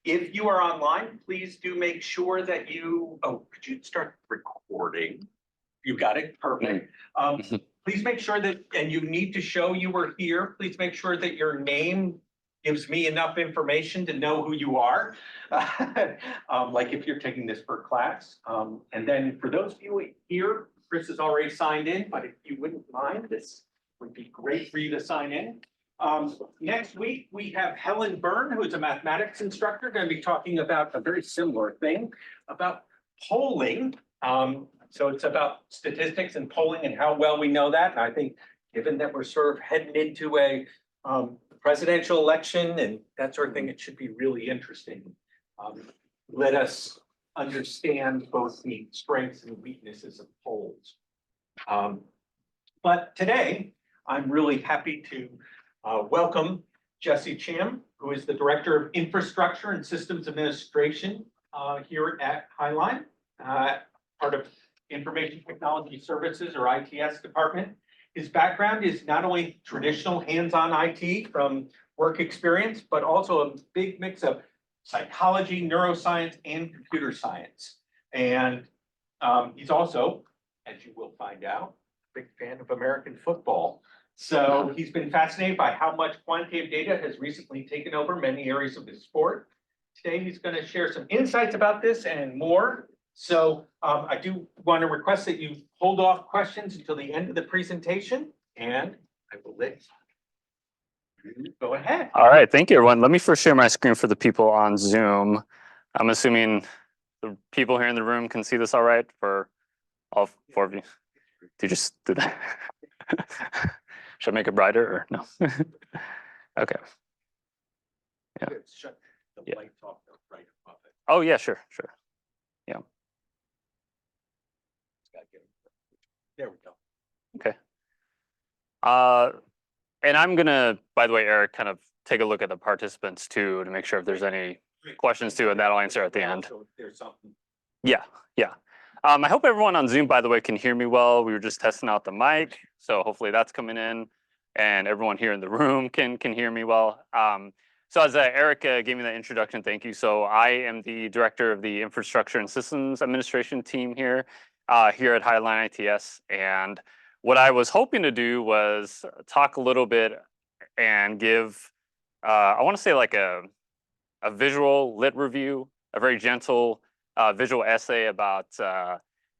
If you are online, please do make sure that you, could you start recording? You got it, perfect. Please make sure that, and you need to show you were here. Please make sure that your name gives me enough information to know who you are. Like if you're taking this for class. And then for those of you here, Chris has already signed in, but if you wouldn't mind, this would be great for you to sign in. Next week, we have Helen Byrne, who is a mathematics instructor, going to be talking about a very similar thing, about polling. So it's about statistics and polling and how well we know that. And I think given that we're sort of heading into a presidential election and that sort of thing, it should be really interesting. Let us understand both the strengths and weaknesses of polls. But today, I'm really happy to welcome Jesse Chiem, who is the Director of Infrastructure and Systems Administration here at Highline, part of Information Technology Services or ITS department. His background is not only traditional hands-on IT from work experience, but also a big mix of psychology, neuroscience, and computer science. And he's also, as you will find out, a big fan of American football. So he's been fascinated by how much quantitative data has recently taken over many areas of his sport. Today, he's going to share some insights about this and more. So I do want to request that you hold off questions until the end of the presentation, and I will let you go ahead. All right, thank you, everyone. Let me first share my screen for the people on Zoom. I'm assuming the people here in the room can see this all right for all four of you. Do you just do that? Should I make it brighter or no? Okay. Yeah. Shut the light off right above it. Oh yeah, sure. Yeah. There we go. Okay. And I'm gonna, by the way, Eric, kind of take a look at the participants too to make sure if there's any questions too, and that'll answer at the end. So if there's something. Yeah. I hope everyone on Zoom, by the way, can hear me well. We were just testing out the mic, so hopefully that's coming in, and everyone here in the room can hear me well. So as Eric gave me that introduction, thank you. So I am the director of the Infrastructure and Systems Administration team here at Highline ITS, and what I was hoping to do was talk a little bit and give, I want to say like a visual lit review, a very gentle visual essay about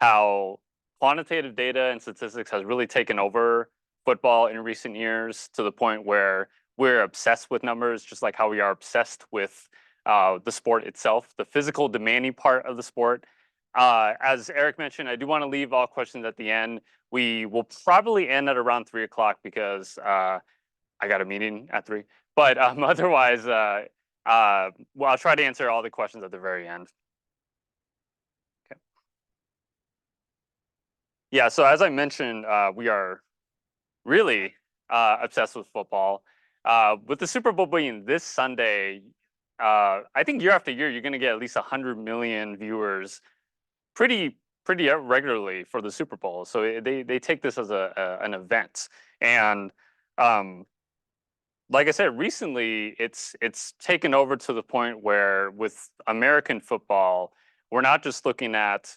how quantitative data and statistics has really taken over football in recent years to the point where we're obsessed with numbers, just like how we are obsessed with the sport itself, the physical demanding part of the sport. As Eric mentioned, I do want to leave all questions at the end. We will probably end at around 3 o'clock because I got a meeting at 3. But otherwise, well, I'll try to answer all the questions at the very end. Okay. Yeah, so as I mentioned, we are really obsessed with football. With the Super Bowl being this Sunday, I think year after year, you're going to get at least 100 million viewers pretty regularly for the Super Bowl. So they take this as an event. And like I said, recently, it's taken over to the point where with American football, we're not just looking at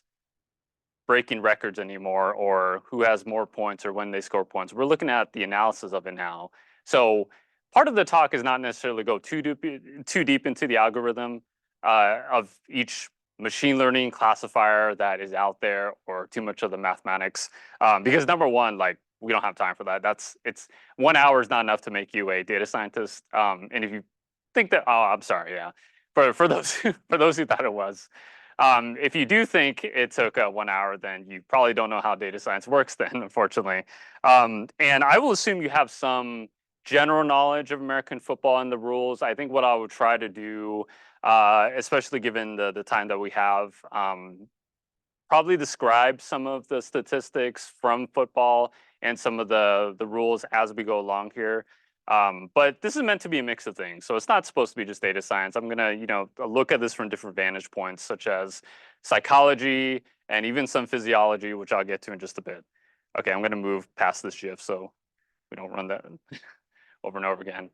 breaking records anymore or who has more points or when they score points. We're looking at the analysis of it now. So part of the talk is not necessarily go too deep into the algorithm of each machine learning classifier that is out there or too much of the mathematics. Because number one, like we don't have time for that. It's 1 hour is not enough to make you a data scientist. And if you think that, oh, I'm sorry, yeah. For those who thought it was. If you do think it took 1 hour, then you probably don't know how data science works then, unfortunately. And I will assume you have some general knowledge of American football and the rules. I think what I would try to do, especially given the time that we have, probably describe some of the statistics from football and some of the rules as we go along here. But this is meant to be a mix of things. So it's not supposed to be just data science. I'm gonna, look at this from different vantage points, such as psychology and even some physiology, which I'll get to in just a bit. Okay, I'm gonna move past this GIF so we don't run that over and over again.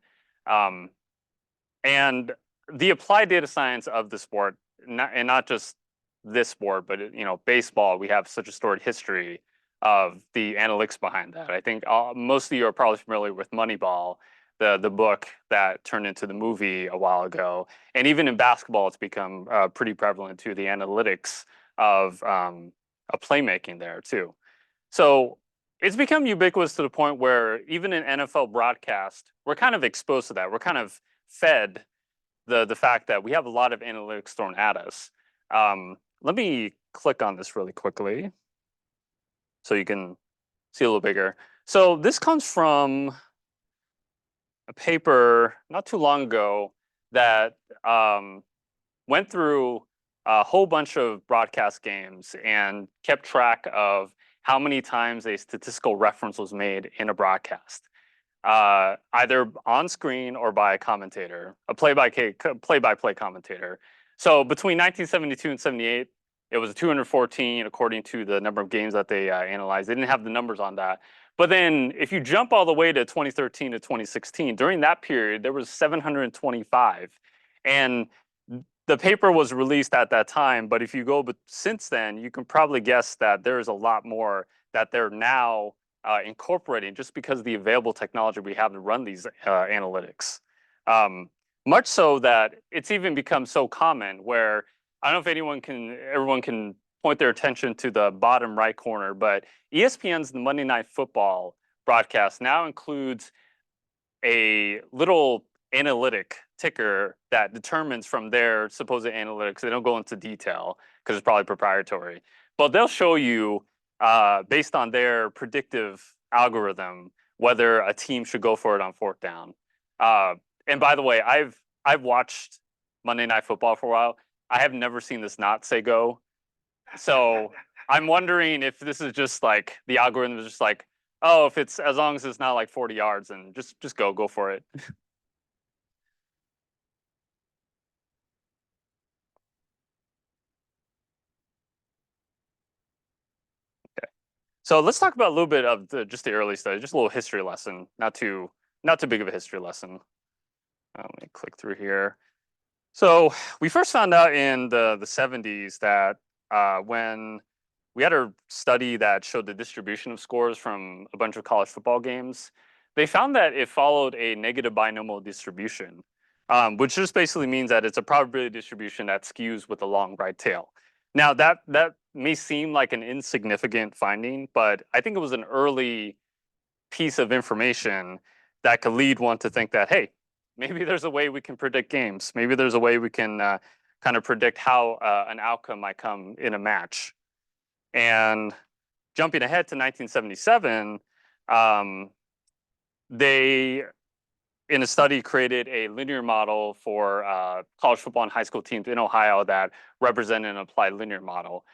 And the applied data science of the sport, and not just this sport, but baseball, we have such a storied history of the analytics behind that. I think most of you are probably familiar with Moneyball, the book that turned into the movie a while ago. And even in basketball, it's become pretty prevalent too, the analytics of playmaking there too. So it's become ubiquitous to the point where even in NFL broadcast, we're kind of exposed to that. We're kind of fed the fact that we have a lot of analytics thrown at us. Let me click on this really quickly so you can see a little bigger. So this comes from a paper not too long ago that went through a whole bunch of broadcast games and kept track of how many times a statistical reference was made in a broadcast, either on screen or by a commentator, a play-by-play commentator. So between 1972 and 78, it was 214 according to the number of games that they analyzed. They didn't have the numbers on that. But then if you jump all the way to 2013 to 2016, during that period, there was 725. And the paper was released at that time, but if you go since then, you can probably guess that there's a lot more that they're now incorporating just because of the available technology we have to run these analytics. Much so that it's even become so common where I don't know if everyone can point their attention to the bottom right corner, but ESPN's the Monday Night Football broadcast now includes a little analytic ticker that determines from their supposed analytics. They don't go into detail because it's probably proprietary, but they'll show you based on their predictive algorithm whether a team should go for it on fourth down. And by the way, I've watched Monday Night Football for a while. I have never seen this not say go. So I'm wondering if this is just like the algorithm is just like, oh, if it's as long as it's not like 40 yards, and just go for it. So let's talk about a little bit of just the early study, just a little history lesson, not too big of a history lesson. Let me click through here. So we first found out in the 70s that when we had a study that showed the distribution of scores from a bunch of college football games, they found that it followed a negative binomial distribution, which just basically means that it's a probability distribution that skews with a long right tail. Now that may seem like an insignificant finding, but I think it was an early piece of information that could lead one to think that, hey, maybe there's a way we can predict games. Maybe there's a way we can kind of predict how an outcome might come in a match. And jumping ahead to 1977, they, in a study, created a linear model for college football and high school teams in Ohio that represented an applied linear model.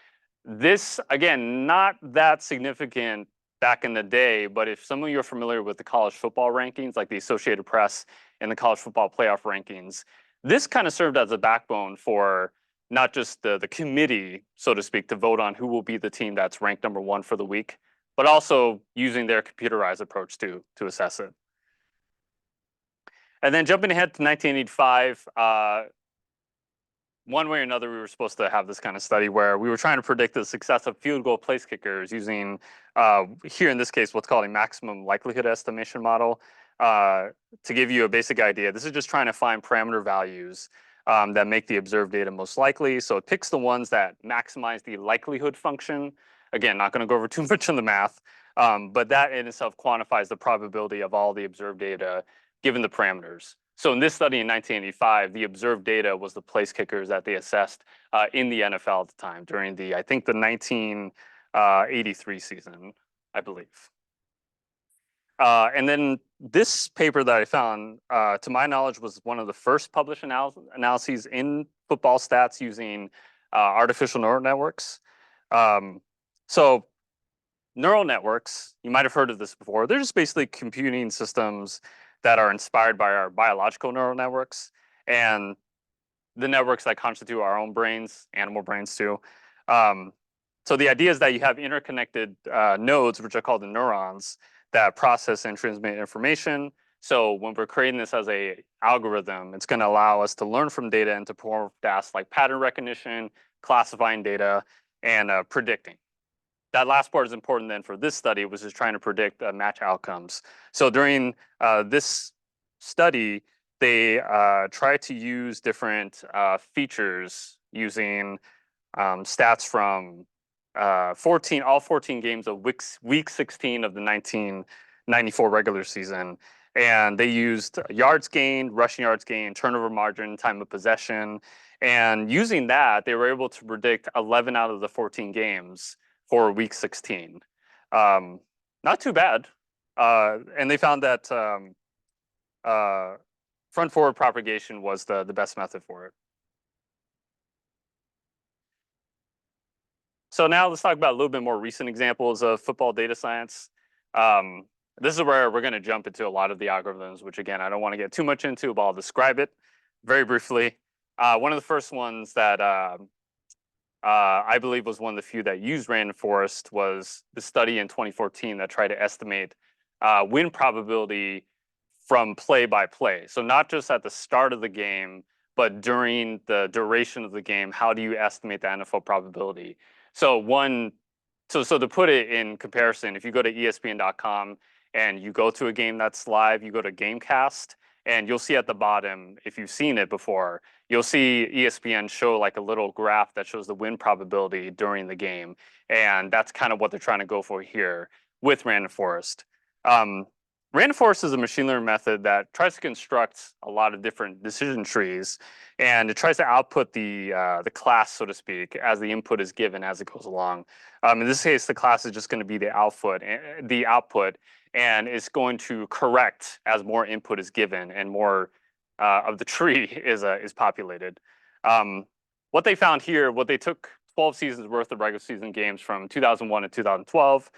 This, again, not that significant back in the day, but if some of you are familiar with the college football rankings, like the Associated Press and the college football playoff rankings, this kind of served as a backbone for not just the committee, so to speak, to vote on who will be the team that's ranked number one for the week, but also using their computerized approach to assess it. And then jumping ahead to 1985, one way or another, we were supposed to have this kind of study where we were trying to predict the success of field goal place kickers using, here in this case, what's called a maximum likelihood estimation model. To give you a basic idea, this is just trying to find parameter values that make the observed data most likely. So it picks the ones that maximize the likelihood function. Again, not going to go over too much in the math, but that in itself quantifies the probability of all the observed data given the parameters. So in this study in 1985, the observed data was the place kickers that they assessed in the NFL at the time during I think the 1983 season, I believe. And then this paper that I found, to my knowledge, was one of the first published analyses in football stats using artificial neural networks. So neural networks, you might have heard of this before. They're just basically computing systems that are inspired by our biological neural networks and the networks that constitute our own brains, animal brains too. So the idea is that you have interconnected nodes, which are called the neurons, that process and transmit information. So when we're creating this as a algorithm, it's going to allow us to learn from data and to perform tasks like pattern recognition, classifying data, and predicting. That last part is important then for this study, which is trying to predict match outcomes. So during this study, they tried to use different features using stats from all 14 games of week 16 of the 1994 regular season. And they used yards gained, rushing yards gained, turnover margin, time of possession. And using that, they were able to predict 11 out of the 14 games for week 16. Not too bad. And they found that front forward propagation was the best method for it. So now let's talk about a little bit more recent examples of football data science. This is where we're going to jump into a lot of the algorithms, which again, I don't want to get too much into, but I'll describe it very briefly. One of the first ones that I believe was one of the few that used random forest was the study in 2014 that tried to estimate win probability from play by play. So not just at the start of the game, but during the duration of the game, how do you estimate the NFL probability? So to put it in comparison, if you go to ESPN.com and you go to a game that's live, you go to Gamecast, and you'll see at the bottom, if you've seen it before, you'll see ESPN show like a little graph that shows the win probability during the game. And that's kind of what they're trying to go for here with random forest. Random forest is a machine learning method that tries to construct a lot of different decision trees, and it tries to output the class, so to speak, as the input is given as it goes along. In this case, the class is just going to be the output, and it's going to correct as more input is given and more of the tree is populated. What they found here, what they took 12 seasons worth of regular season games from 2001 to 2012.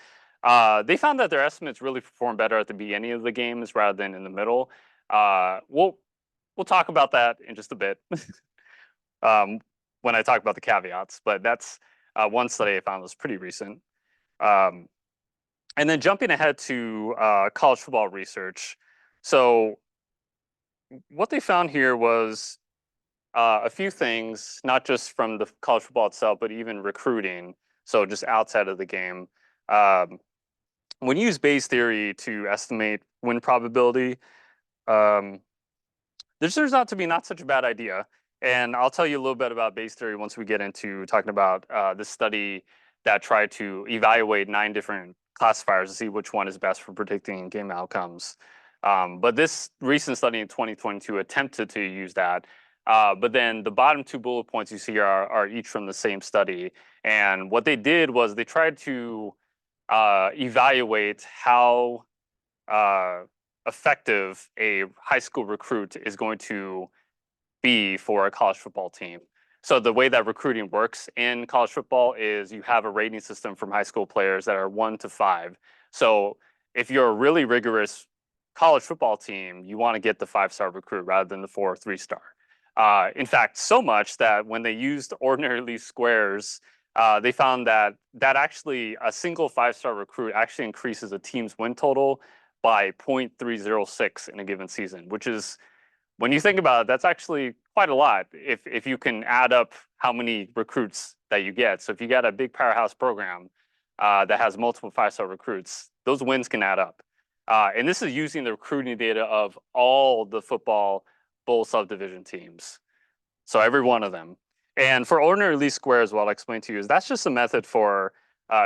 They found that their estimates really perform better at the beginning of the games rather than in the middle. We'll talk about that in just a bit when I talk about the caveats, but that's one study I found was pretty recent. And then jumping ahead to college football research. So what they found here was a few things, not just from the college football itself, but even recruiting. So just outside of the game. When you use Bayes theory to estimate win probability, this turns out to be not such a bad idea. And I'll tell you a little bit about Bayes theory once we get into talking about this study that tried to evaluate 9 different classifiers to see which one is best for predicting game outcomes. But this recent study in 2022 attempted to use that. But then the bottom 2 bullet points you see are each from the same study. And what they did was they tried to evaluate how effective a high school recruit is going to be for a college football team. So the way that recruiting works in college football is you have a rating system from high school players that are 1 to 5. So if you're a really rigorous college football team, you want to get the 5-star recruit rather than the 4 or 3-star. In fact, so much that when they used ordinary least squares, they found that actually a single 5-star recruit actually increases a team's win total by 0.306 in a given season, which is, when you think about it, that's actually quite a lot if you can add up how many recruits that you get. So if you got a big powerhouse program that has multiple 5-star recruits, those wins can add up. And this is using the recruiting data of all the football bowl subdivision teams. So every one of them. And for ordinary least squares, what I'll explain to you is that's just a method for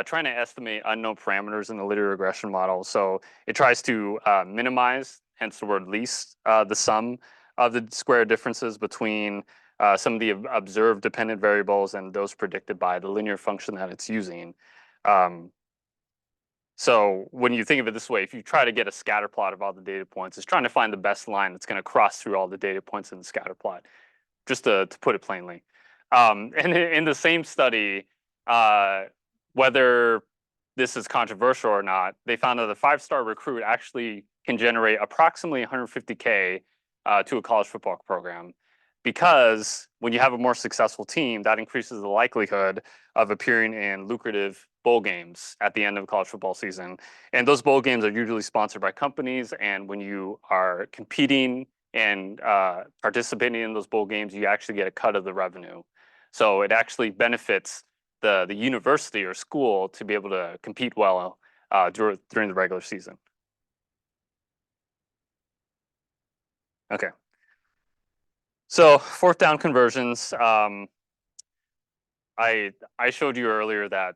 trying to estimate unknown parameters in the linear regression model. So it tries to minimize, hence the word least, the sum of the square differences between some of the observed dependent variables and those predicted by the linear function that it's using. So when you think of it this way, if you try to get a scatter plot of all the data points, it's trying to find the best line that's going to cross through all the data points in the scatter plot, just to put it plainly. And in the same study, whether this is controversial or not, they found that a 5-star recruit actually can generate approximately $150K to a college football program. because when you have a more successful team, that increases the likelihood of appearing in lucrative bowl games at the end of the college football season. And those bowl games are usually sponsored by companies. And when you are competing and participating in those bowl games, you actually get a cut of the revenue. So it actually benefits the university or school to be able to compete well during the regular season. Okay. So fourth down conversions. I showed you earlier that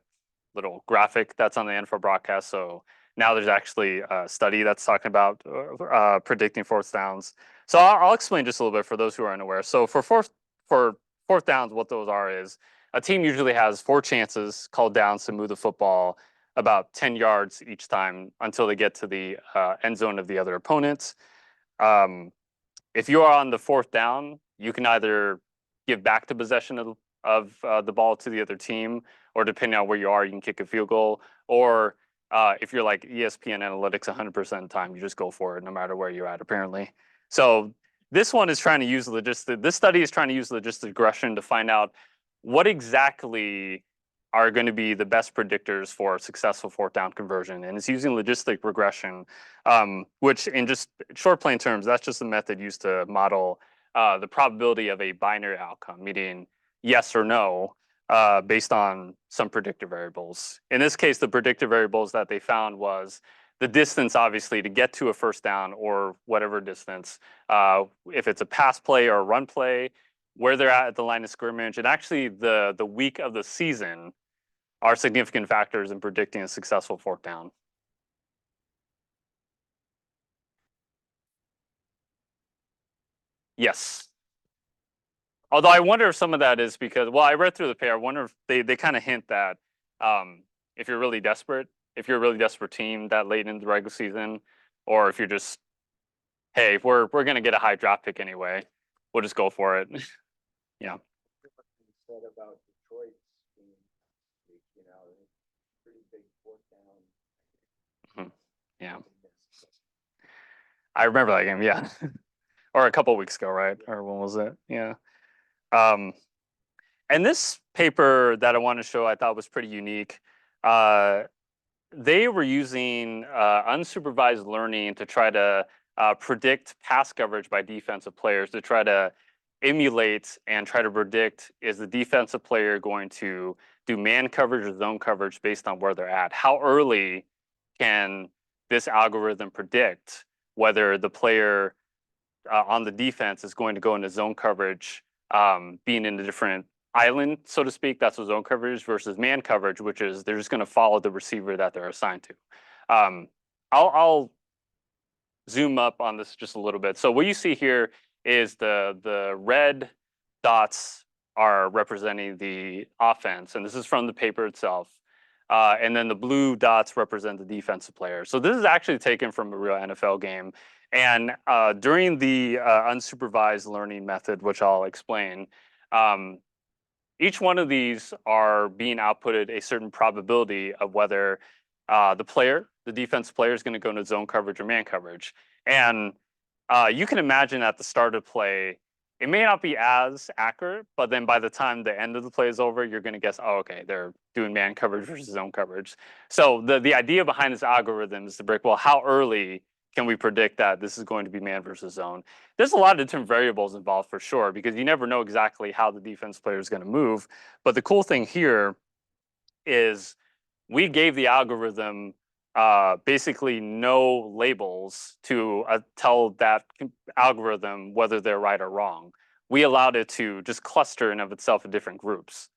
little graphic that's on the NFL broadcast. So now there's actually a study that's talking about predicting fourth downs. So I'll explain just a little bit for those who are unaware. So for fourth downs, what those are is a team usually has 4 chances called downs to move the football about 10 yards each time until they get to the end zone of the other opponents. If you are on the fourth down, you can either give back the possession of the ball to the other team, or depending on where you are, you can kick a field goal. Or if you're like ESPN Analytics 100% of the time, you just go for it no matter where you're at, apparently. So this one is trying to use this study is trying to use logistic regression to find out what exactly are going to be the best predictors for successful fourth down conversion. And it's using logistic regression, which in just short plain terms, that's just a method used to model the probability of a binary outcome, meaning yes or no, based on some predictor variables. In this case, the predictor variables that they found was the distance, obviously, to get to a first down or whatever distance, if it's a pass play or a run play, where they're at the line of scrimmage, and actually the week of the season are significant factors in predicting a successful fourth down. Yes. Although I wonder if some of that is because, well, I read through the pair. I wonder if they kind of hint that if you're a really desperate team that late in the regular season, or if you're just, hey, we're gonna get a high draft pick anyway, we'll just go for it. Yeah. Said about Detroit being, pretty big fourth down. Yeah. I remember that game, yeah. Or a couple weeks ago, right? Or when was it? Yeah. And this paper that I want to show, I thought was pretty unique. They were using unsupervised learning to try to predict pass coverage by defensive players, to try to emulate and try to predict, is the defensive player going to do man coverage or zone coverage based on where they're at? How early can this algorithm predict whether the player on the defense is going to go into zone coverage, being in a different island, so to speak? That's what zone coverage versus man coverage, which is they're just going to follow the receiver that they're assigned to. I'll zoom up on this just a little bit. So what you see here is the red dots are representing the offense, and this is from the paper itself. And then the blue dots represent the defensive player. So this is actually taken from a real NFL game. And during the unsupervised learning method, which I'll explain, each one of these are being outputted a certain probability of whether the defensive player, is going to go into zone coverage or man coverage. And you can imagine at the start of play, it may not be as accurate, but then by the time the end of the play is over, you're going to guess, oh, okay, they're doing man coverage versus zone coverage. So the idea behind this algorithm is to break, well, how early can we predict that this is going to be man versus zone? There's a lot of different variables involved for sure, because you never know exactly how the defense player is going to move. But the cool thing here is we gave the algorithm basically no labels to tell that algorithm whether they're right or wrong. We allowed it to just cluster in of itself in different groups.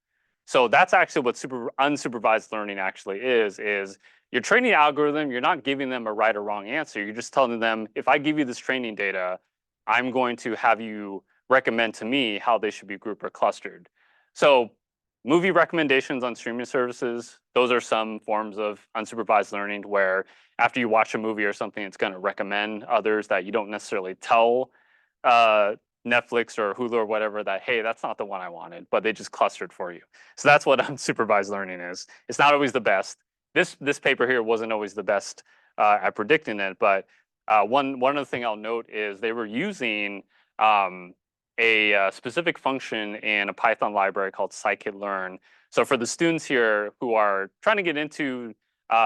So that's actually what unsupervised learning actually is you're training an algorithm, you're not giving them a right or wrong answer. You're just telling them, if I give you this training data, I'm going to have you recommend to me how they should be grouped or clustered. So movie recommendations on streaming services, those are some forms of unsupervised learning where after you watch a movie or something, it's going to recommend others that you don't necessarily tell Netflix or Hulu or whatever that, hey, that's not the one I wanted, but they just clustered for you. So that's what unsupervised learning is. It's not always the best. This paper here wasn't always the best at predicting it, but one other thing I'll note is they were using a a specific function in a Python library called scikit-learn. So for the students here who are trying to get into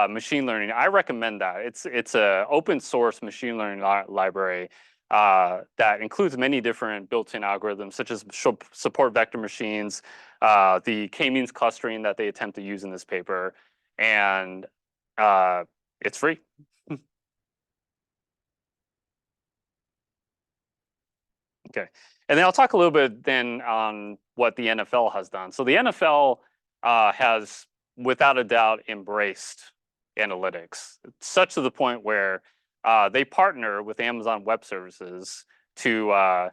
machine learning, I recommend that. It's a open source machine learning library that includes many different built-in algorithms, such as support vector machines, the k-means clustering that they attempt to use in this paper, and it's free. Okay, and then I'll talk a little bit then on what the NFL has done. So the NFL has, without a doubt, embraced analytics, such to the point where they partner with Amazon Web Services to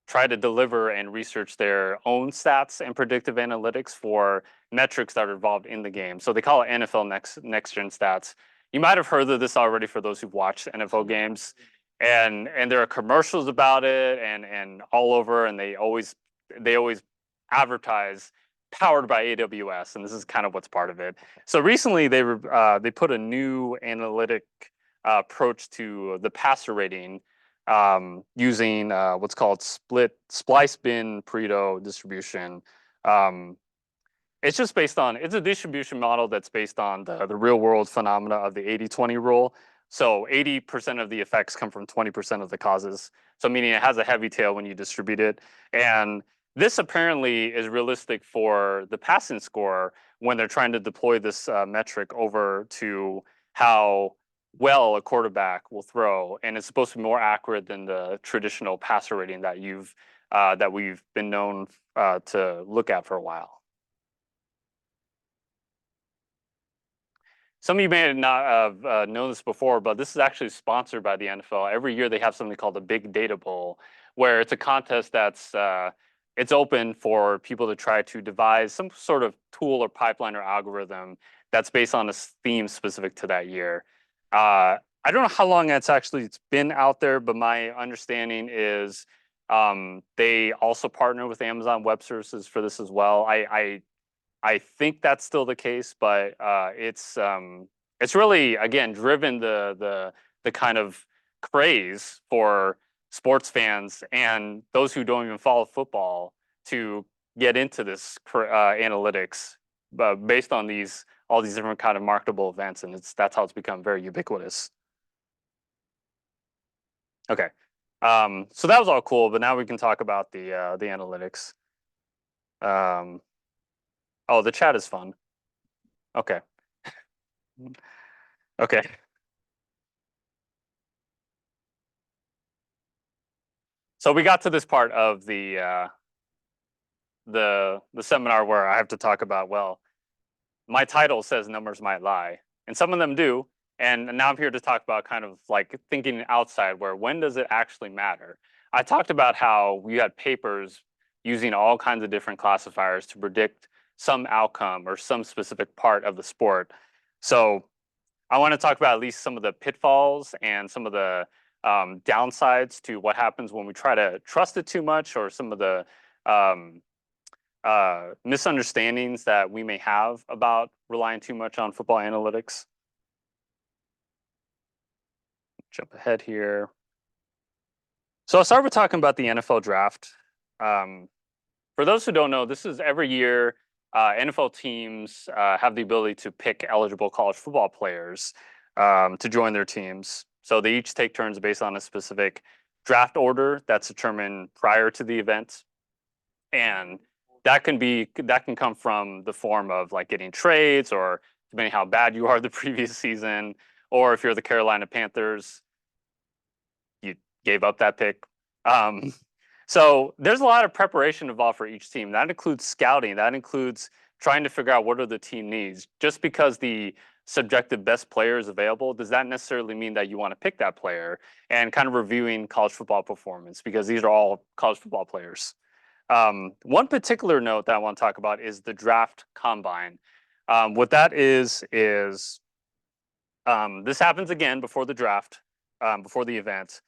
try to deliver and research their own stats and predictive analytics for metrics that are involved in the game. So they call it NFL Next Gen Stats. You might have heard of this already for those who've watched NFL games, and there are commercials about it and all over, and they always advertise powered by AWS, and this is kind of what's part of it. So recently they put a new analytic approach to the passer rating using what's called splice bin Pareto distribution. It's just based on, it's a distribution model that's based on the real world phenomena of the 80-20 rule. So 80% of the effects come from 20% of the causes. So meaning it has a heavy tail when you distribute it. And this apparently is realistic for the passing score when they're trying to deploy this metric over to how well a quarterback will throw, and it's supposed to be more accurate than the traditional passer rating that we've been known to look at for a while. Some of you may not have known this before, but this is actually sponsored by the NFL. Every year they have something called the Big Data Bowl, where it's a contest that's it's open for people to try to devise some sort of tool or pipeline or algorithm that's based on a theme specific to that year. I don't know how long it's been out there, but my understanding is they also partner with Amazon Web Services for this as well. I think that's still the case, but it's really, again, driven the kind of craze for sports fans and those who don't even follow football to get into this analytics based on all these different kind of marketable events, and that's how it's become very ubiquitous. Okay, so that was all cool, but now we can talk about the analytics. Oh, the chat is fun. Okay. Okay. So we got to this part of the seminar where I have to talk about, well, my title says numbers might lie, and some of them do. And now I'm here to talk about kind of like thinking outside, where when does it actually matter? I talked about how we had papers using all kinds of different classifiers to predict some outcome or some specific part of the sport. So I want to talk about at least some of the pitfalls and some of the downsides to what happens when we try to trust it too much, or some of the misunderstandings that we may have about relying too much on football analytics. Jump ahead here. So I'll start with talking about the NFL draft. For those who don't know, this is every year NFL teams have the ability to pick eligible college football players to join their teams. So they each take turns based on a specific draft order that's determined prior to the event. And that can come from the form of like getting trades, or depending how bad you are the previous season, or if you're the Carolina Panthers, you gave up that pick. So there's a lot of preparation involved for each team. That includes scouting. That includes trying to figure out what are the team needs. Just because the subjective best player is available, does that necessarily mean that you want to pick that player? And kind of reviewing college football performance, because these are all college football players. One particular note that I want to talk about is the draft combine. What that is this happens again before the draft, before the event.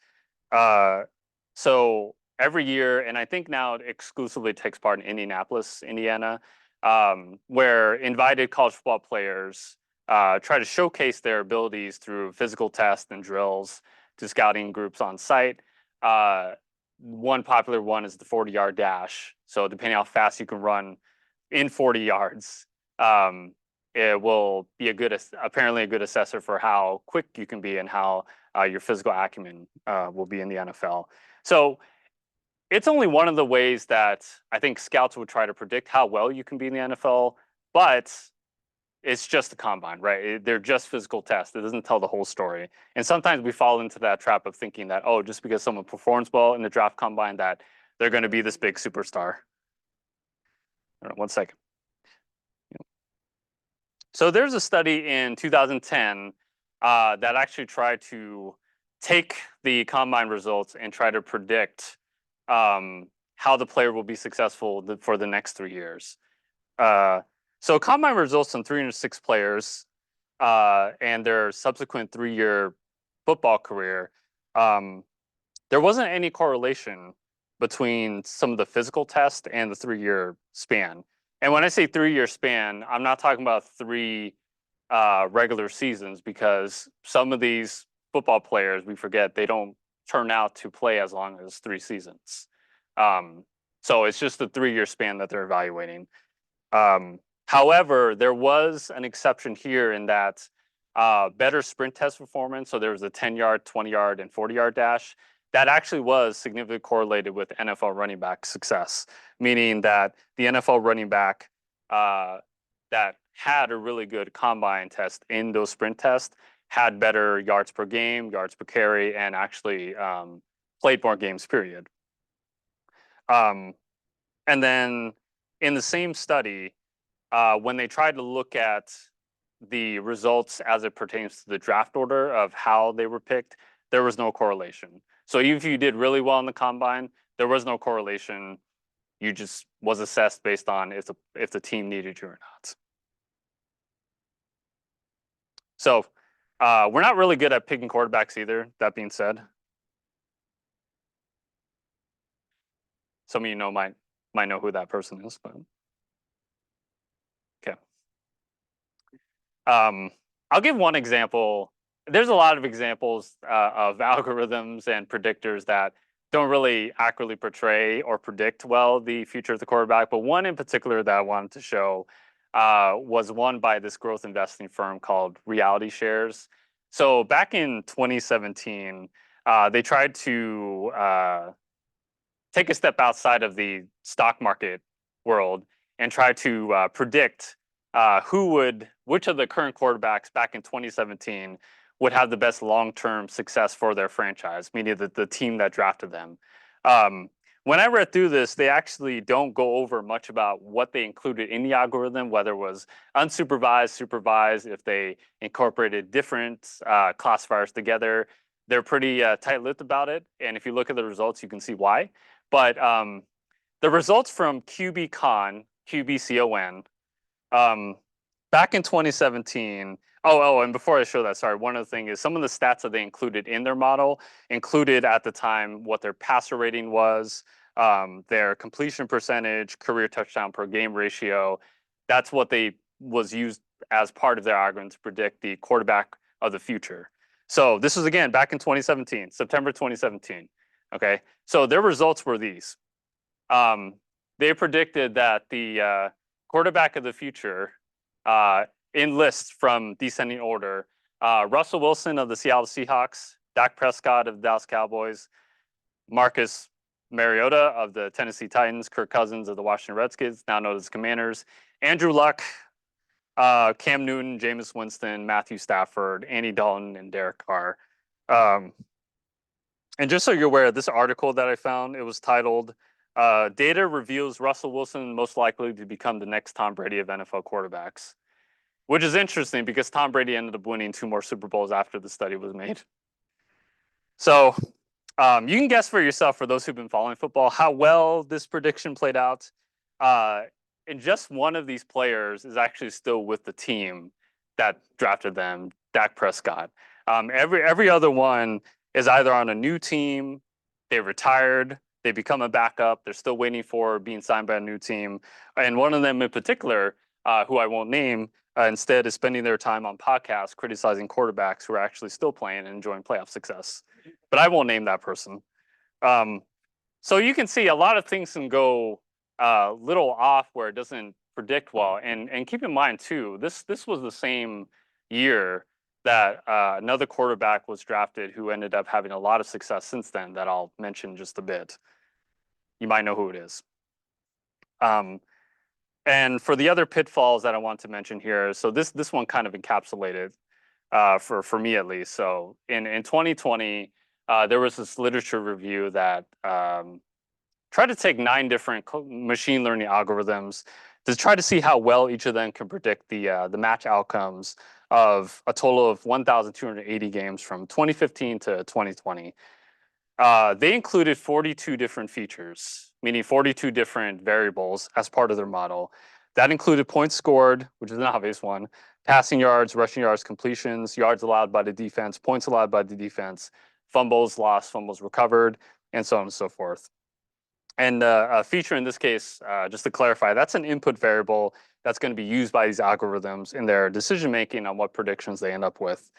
So every year, and I think now it exclusively takes part in Indianapolis, Indiana, where invited college football players try to showcase their abilities through physical tests and drills to scouting groups on site. one popular one is the 40-yard dash. So depending how fast you can run in 40 yards, it will be apparently a good assessor for how quick you can be and how your physical acumen will be in the NFL. So it's only one of the ways that I think scouts would try to predict how well you can be in the NFL, but it's just the combine, right? They're just physical tests. It doesn't tell the whole story. And sometimes we fall into that trap of thinking that, oh, just because someone performs well in the draft combine, that they're going to be this big superstar. All right, one second. So there's a study in 2010 that actually tried to take the combine results and try to predict how the player will be successful for the next 3 years. So combine results on 306 players and their subsequent 3-year football career, there wasn't any correlation between some of the physical tests and the 3-year span. And when I say 3-year span, I'm not talking about 3 regular seasons, because some of these football players, we forget, they don't turn out to play as long as 3 seasons. So it's just the 3-year span that they're evaluating. However, there was an exception here in that better sprint test performance. So there was a 10-yard, 20-yard, and 40-yard dash that actually was significantly correlated with NFL running back success, meaning that the NFL running back that had a really good combine test in those sprint tests had better yards per game, yards per carry, and actually played more games, period. And then in the same study, when they tried to look at the results as it pertains to the draft order of how they were picked, there was no correlation. So even if you did really well in the combine, there was no correlation. You just was assessed based on if the team needed you or not. So we're not really good at picking quarterbacks either, that being said. Some of you might know who that person is, but okay. I'll give one example. There's a lot of examples of algorithms and predictors that don't really accurately portray or predict well the future of the quarterback, but one in particular that I wanted to show was one by this growth investing firm called Reality Shares. So back in 2017, they tried to take a step outside of the stock market world and try to predict which of the current quarterbacks back in 2017 would have the best long-term success for their franchise, meaning the team that drafted them. When I read through this, they actually don't go over much about what they included in the algorithm, whether it was unsupervised, supervised, if they incorporated different classifiers together. They're pretty tight-lipped about it, and if you look at the results, you can see why. But the results from QBCon, back in 2017. And before I show that, sorry, one other thing is some of the stats that they included in their model included at the time what their passer rating was, their completion percentage, career touchdown per game ratio. That's what was used as part of their algorithm to predict the quarterback of the future. So this was, again, back in 2017, September 2017. Okay, so their results were these. They predicted that the quarterback of the future, in lists from descending order, Russell Wilson of the Seattle Seahawks, Dak Prescott of the Dallas Cowboys, Marcus Mariota of the Tennessee Titans, Kirk Cousins of the Washington Redskins, now known as Commanders, Andrew Luck, Cam Newton, Jameis Winston, Matthew Stafford, Andy Dalton, and Derek Carr. And just so you're aware, this article that I found, it was titled, Data Reveals Russell Wilson Most Likely to Become the Next Tom Brady of NFL Quarterbacks, which is interesting because Tom Brady ended up winning 2 more Super Bowls after the study was made. So you can guess for yourself, for those who've been following football, how well this prediction played out. And just one of these players is actually still with the team that drafted them, Dak Prescott. Every other one is either on a new team, they retired, they become a backup, they're still waiting for being signed by a new team. And one of them in particular, who I won't name, instead is spending their time on podcasts criticizing quarterbacks who are actually still playing and enjoying playoff success. But I won't name that person. So you can see a lot of things can go a little off where it doesn't predict well. And keep in mind too, this was the same year that another quarterback was drafted who ended up having a lot of success since then that I'll mention just a bit. You might know who it is. And for the other pitfalls that I want to mention here, so this one kind of encapsulated for me at least. So in 2020, there was this literature review that tried to take 9 different machine learning algorithms to try to see how well each of them can predict the match outcomes of a total of 1,280 games from 2015 to 2020. They included 42 different features, meaning 42 different variables as part of their model. That included points scored, which is an obvious one, passing yards, rushing yards, completions, yards allowed by the defense, points allowed by the defense, fumbles lost, fumbles recovered, and so on and so forth. And a feature in this case, just to clarify, that's an input variable that's going to be used by these algorithms in their decision making on what predictions they end up with.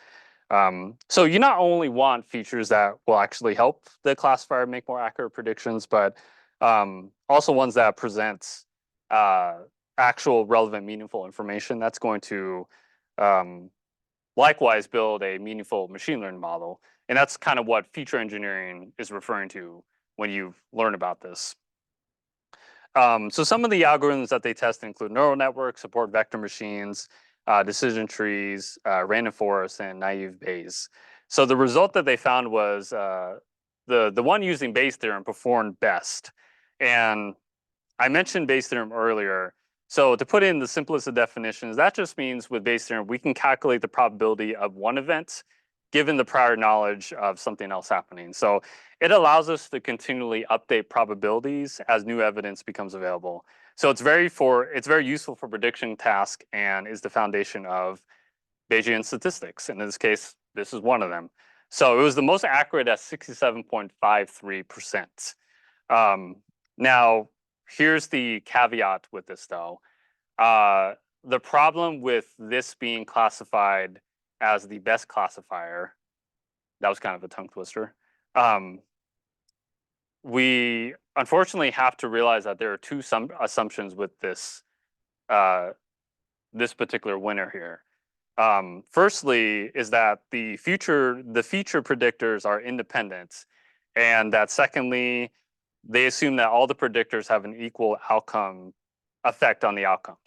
So you not only want features that will actually help the classifier make more accurate predictions, but also ones that present actual relevant, meaningful information that's going to likewise build a meaningful machine learning model. And that's kind of what feature engineering is referring to when you learn about this. So some of the algorithms that they test include neural networks, support vector machines, decision trees, random forests, and naive Bayes. So the result that they found was the one using Bayes theorem performed best. And I mentioned Bayes theorem earlier. So to put in the simplest of definitions, that just means with Bayes theorem, we can calculate the probability of one event given the prior knowledge of something else happening. So it allows us to continually update probabilities as new evidence becomes available. So it's very useful for prediction tasks and is the foundation of Bayesian statistics. And in this case, this is one of them. So it was the most accurate at 67.53%. Now, here's the caveat with this though. The problem with this being classified as the best classifier, that was kind of a tongue twister. We unfortunately have to realize that there are two assumptions with this this particular winner here. Firstly, is that the feature predictors are independent, and that secondly, they assume that all the predictors have an equal effect on the outcome.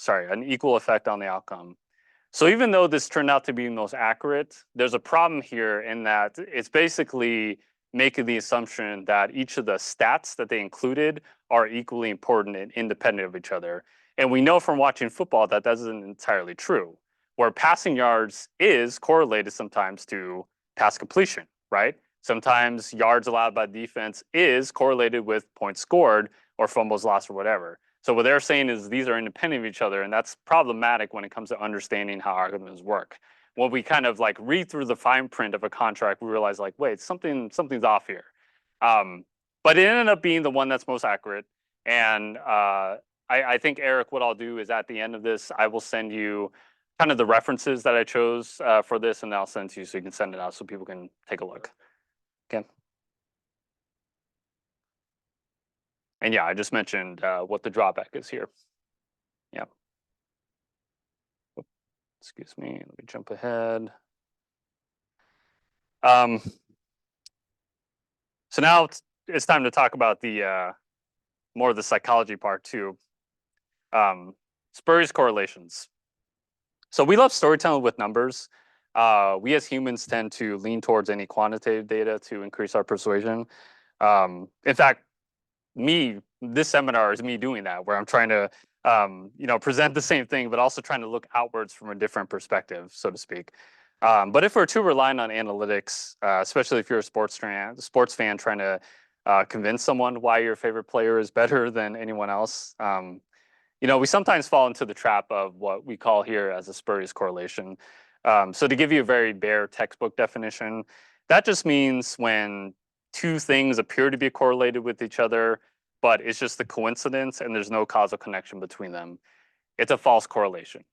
So even though this turned out to be most accurate, there's a problem here in that it's basically making the assumption that each of the stats that they included are equally important and independent of each other. And we know from watching football that that isn't entirely true, where passing yards is correlated sometimes to pass completion, right? Sometimes yards allowed by defense is correlated with points scored or fumbles lost or whatever. So what they're saying is these are independent of each other, and that's problematic when it comes to understanding how algorithms work. When we kind of like read through the fine print of a contract, we realize like, wait, something's off here. But it ended up being the one that's most accurate. And I think, Eric, what I'll do is at the end of this, I will send you kind of the references that I chose for this, and I'll send to you so you can send it out so people can take a look. Okay. And yeah, I just mentioned what the drawback is here. Yeah. Excuse me, let me jump ahead. So now it's time to talk about the more of the psychology part too. Spurious correlations. So we love storytelling with numbers. We as humans tend to lean towards any quantitative data to increase our persuasion. In fact, this seminar is me doing that, where I'm trying to present the same thing, but also trying to look outwards from a different perspective, so to speak. But if we're too reliant on analytics, especially if you're a sports fan trying to convince someone why your favorite player is better than anyone else, we sometimes fall into the trap of what we call here as a spurious correlation. So to give you a very bare textbook definition, that just means when two things appear to be correlated with each other, but it's just a coincidence and there's no causal connection between them. It's a false correlation.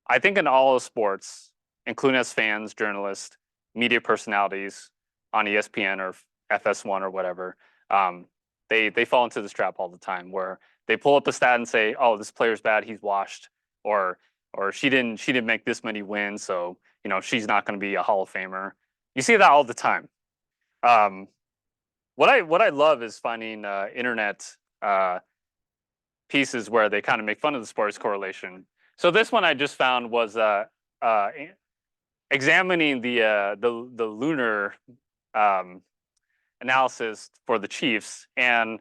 I think in all of sports, including as fans, journalists, media personalities on ESPN or FS1 or whatever, They fall into this trap all the time where they pull up a stat and say, "Oh, this player's bad, he's washed," or she didn't make this many wins, so she's not going to be a Hall of Famer. You see that all the time. What I love is finding internet pieces where they kind of make fun of the sports correlation. So this one I just found was examining the lunar analysis for the Chiefs, and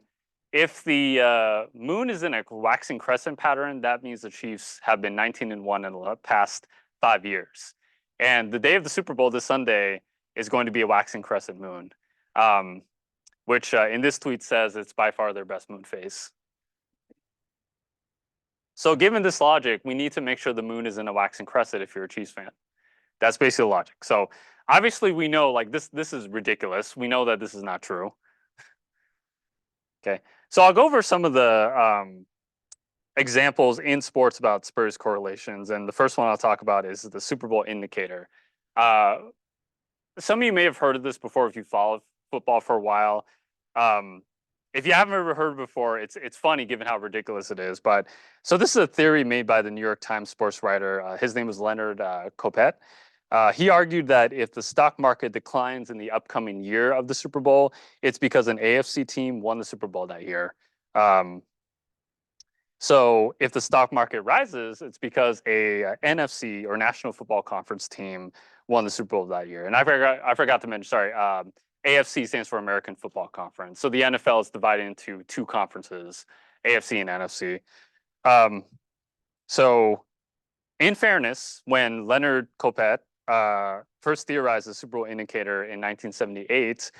if the moon is in a waxing crescent pattern, that means the Chiefs have been 19-1 in the past 5 years. And the day of the Super Bowl this Sunday is going to be a waxing crescent moon, which in this tweet says it's by far their best moon phase. So given this logic, we need to make sure the moon is in a waxing crescent if you're a Chiefs fan. That's basically the logic. So obviously we know like this is ridiculous. We know that this is not true. Okay. So I'll go over some of the examples in sports about Spurs correlations. And the first one I'll talk about is the Super Bowl indicator. Some of you may have heard of this before if you followed football for a while. If you haven't ever heard it before, it's funny given how ridiculous it is. But so this is a theory made by the New York Times sports writer. His name was Leonard Kopet. He argued that if the stock market declines in the upcoming year of the Super Bowl, it's because an AFC team won the Super Bowl that year. So if the stock market rises, it's because a NFC or National Football Conference team won the Super Bowl that year. And I forgot to mention, sorry, AFC stands for American Football Conference. So the NFL is divided into two conferences, AFC and NFC. So in fairness, when Leonard Kopet first theorized the Super Bowl indicator in 1978,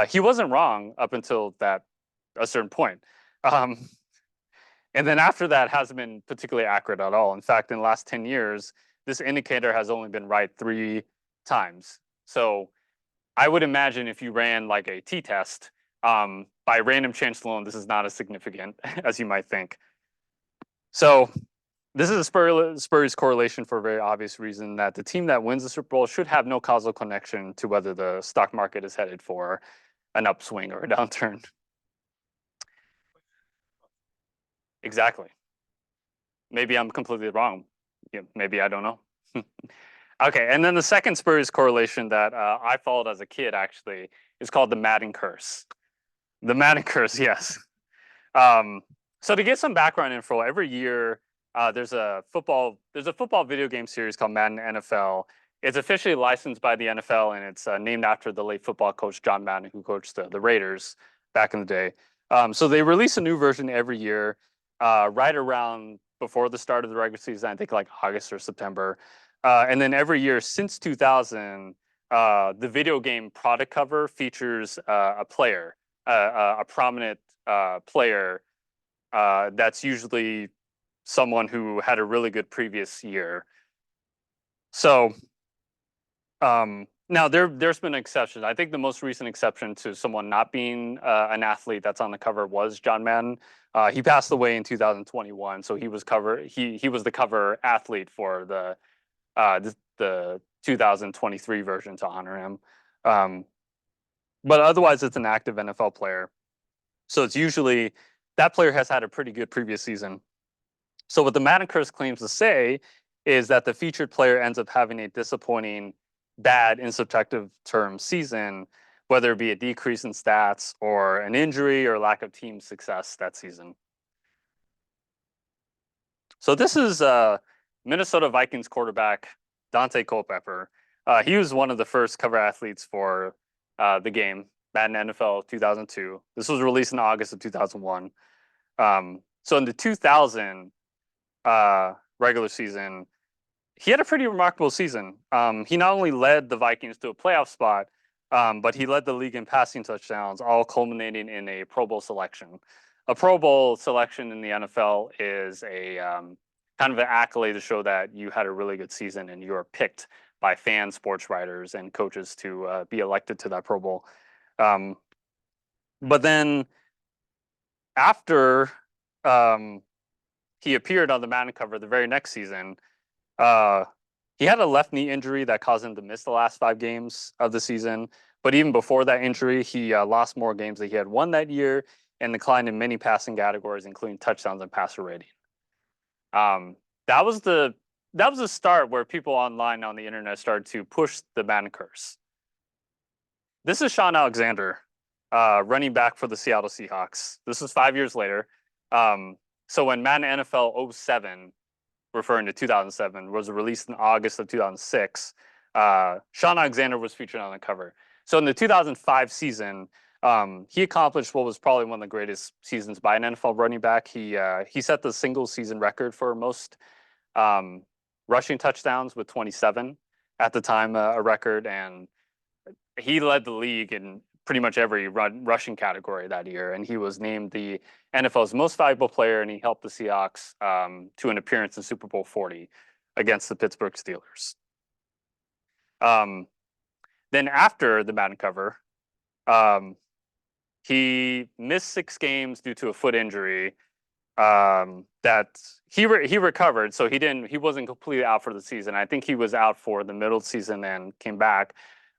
he wasn't wrong up until a certain point. And then after that hasn't been particularly accurate at all. In fact, in the last 10 years, this indicator has only been right 3 times. So I would imagine if you ran like a t-test, by random chance alone, this is not as significant as you might think. So this is a Spurs correlation for a very obvious reason that the team that wins the Super Bowl should have no causal connection to whether the stock market is headed for an upswing or a downturn. Exactly. Maybe I'm completely wrong. Yeah, maybe I don't know. Okay, and then the second Spurs correlation that I followed as a kid actually is called the Madden curse. The Madden curse, yes. So to get some background info, every year there's a football video game series called Madden NFL. It's officially licensed by the NFL, and it's named after the late football coach John Madden, who coached the Raiders back in the day. So they release a new version every year, right around before the start of the regular season, I think like August or September. And then every year since 2000, the video game product cover features a player, a prominent player that's usually someone who had a really good previous year. So now there's been exceptions. I think the most recent exception to someone not being an athlete that's on the cover was John Madden. He passed away in 2021, so he was the cover athlete for the 2023 version to honor him. But otherwise, it's an active NFL player. So it's usually that player has had a pretty good previous season. So what the Madden curse claims to say is that the featured player ends up having a disappointing, bad, in subjective terms, season, whether it be a decrease in stats or an injury or lack of team success that season. So this is Minnesota Vikings quarterback Dante Culpepper. He was one of the first cover athletes for the game, Madden NFL 2002. This was released in August of 2001. So in the 2000 regular season, he had a pretty remarkable season. He not only led the Vikings to a playoff spot, but he led the league in passing touchdowns, all culminating in a Pro Bowl selection. A Pro Bowl selection in the NFL is a kind of an accolade to show that you had a really good season and you were picked by fans, sports writers, and coaches to be elected to that Pro Bowl. But then after he appeared on the Madden cover the very next season, he had a left knee injury that caused him to miss the last 5 games of the season. But even before that injury, he lost more games than he had won that year and declined in many passing categories, including touchdowns and passer rating. That was the start where people online on the internet started to push the Madden curse. This is Sean Alexander, running back for the Seattle Seahawks. This was 5 years later. So when Madden NFL 07, referring to 2007, was released in August of 2006, Sean Alexander was featured on the cover. So in the 2005 season, he accomplished what was probably one of the greatest seasons by an NFL running back. He set the single season record for most rushing touchdowns with 27 at the time, a record, and he led the league in pretty much every rushing category that year. And he was named the NFL's most valuable player, and he helped the Seahawks to an appearance in Super Bowl 40 against the Pittsburgh Steelers. Then after the Madden cover, he missed 6 games due to a foot injury that he recovered, so he wasn't completely out for the season. I think he was out for the middle of the season and came back,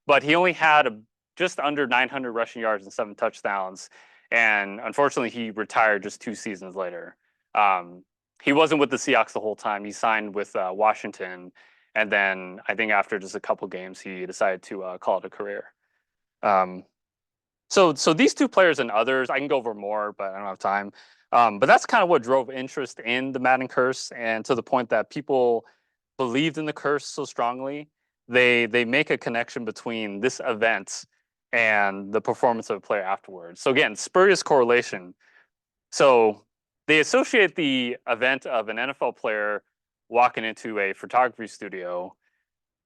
but he only had just under 900 rushing yards and 7 touchdowns, and unfortunately he retired just 2 seasons later. He wasn't with the Seahawks the whole time. He signed with Washington, and then I think after just a couple games he decided to call it a career. So these 2 players and others, I can go over more, but I don't have time. But that's kind of what drove interest in the Madden curse, and to the point that people believed in the curse so strongly, they make a connection between this event and the performance of a player afterwards. So again, spurious correlation. So they associate the event of an NFL player walking into a photography studio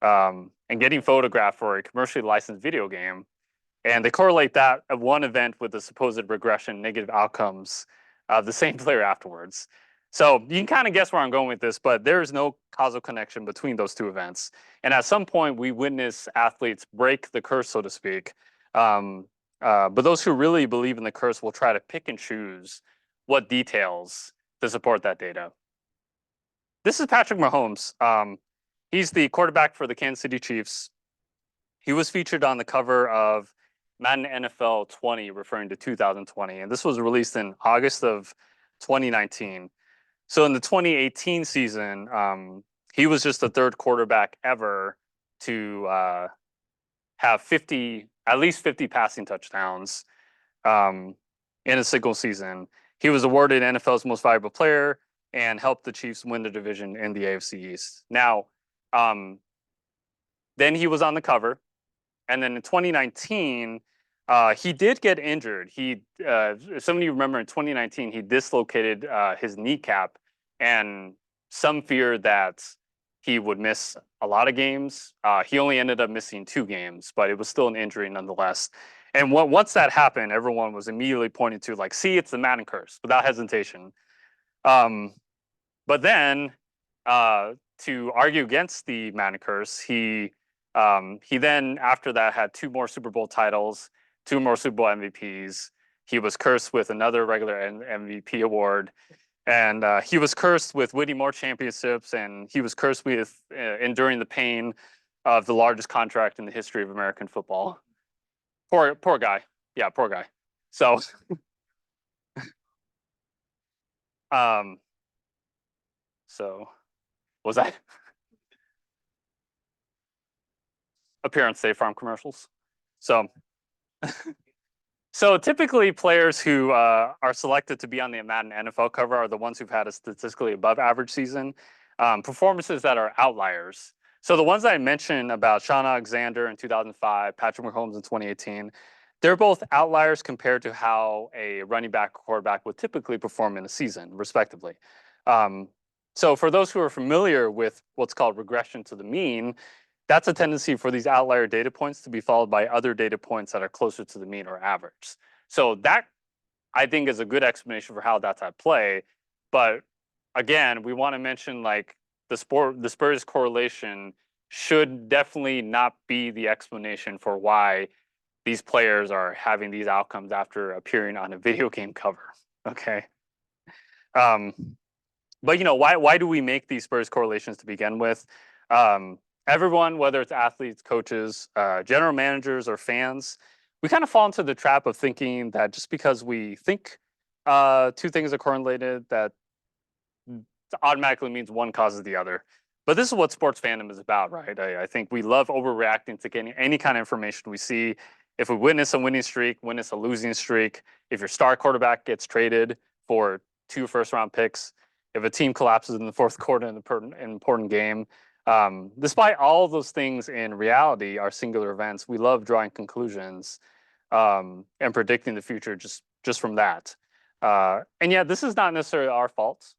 and getting photographed for a commercially licensed video game, and they correlate that one event with the supposed regression, negative outcomes of the same player afterwards. So you can kind of guess where I'm going with this, but there is no causal connection between those 2 events. And at some point, we witness athletes break the curse, so to speak. But those who really believe in the curse will try to pick and choose what details to support that data. This is Patrick Mahomes. He's the quarterback for the Kansas City Chiefs. He was featured on the cover of Madden NFL 20, referring to 2020, and this was released in August of 2019. So in the 2018 season, he was just the 3rd quarterback ever to have at least 50 passing touchdowns in a single season. He was awarded NFL's most valuable player and helped the Chiefs win the division in the AFC East. Now, then he was on the cover, and then in 2019, he did get injured. Some of you remember in 2019, he dislocated his kneecap, and some feared that he would miss a lot of games. He only ended up missing 2 games, but it was still an injury nonetheless. And once that happened, everyone was immediately pointing to, like, see, it's the Madden curse, without hesitation. But then, to argue against the Madden curse, he then, after that, had 2 more Super Bowl titles, 2 more Super Bowl MVPs. He was cursed with another regular MVP award, and he was cursed with winning more championships, and he was cursed with enduring the pain of the largest contract in the history of American football. Poor guy. Yeah, poor guy. So, so was that appearance State Farm commercials? So typically players who are selected to be on the Madden NFL cover are the ones who've had a statistically above average season, performances that are outliers. So the ones that I mentioned about Sean Alexander in 2005, Patrick Mahomes in 2018, they're both outliers compared to how a running back or quarterback would typically perform in a season, respectively. So for those who are familiar with what's called regression to the mean, that's a tendency for these outlier data points to be followed by other data points that are closer to the mean or average. So that, I think, is a good explanation for how that's at play. But again, we want to mention, like, the spurious correlation should definitely not be the explanation for why these players are having these outcomes after appearing on a video game cover. Okay. But why do we make these spurious correlations to begin with? everyone, whether it's athletes, coaches, general managers, or fans, we kind of fall into the trap of thinking that just because we think two things are correlated, that automatically means one causes the other. But this is what sports fandom is about, right? I think we love overreacting to getting any kind of information we see. If we witness a winning streak, witness a losing streak, if your star quarterback gets traded for 2 first-round picks, if a team collapses in the fourth quarter in an important game, despite all of those things in reality are singular events, we love drawing conclusions and predicting the future just from that. And yeah, this is not necessarily our fault.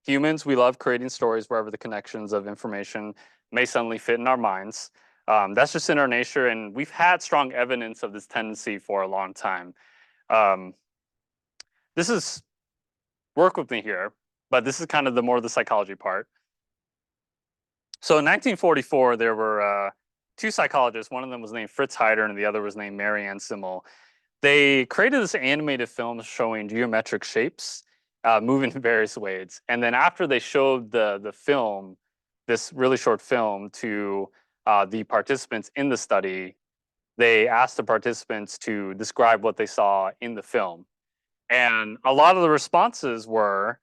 Humans, we love creating stories wherever the connections of information may suddenly fit in our minds. That's just in our nature, and we've had strong evidence of this tendency for a long time. This is, work with me here, but this is kind of the psychology part. So in 1944, there were 2 psychologists. One of them was named Fritz Heider, and the other was named Marianne Simmel. They created this animated film showing geometric shapes move in various ways. And then after they showed the film, this really short film, to the participants in the study, they asked the participants to describe what they saw in the film. And a lot of the responses were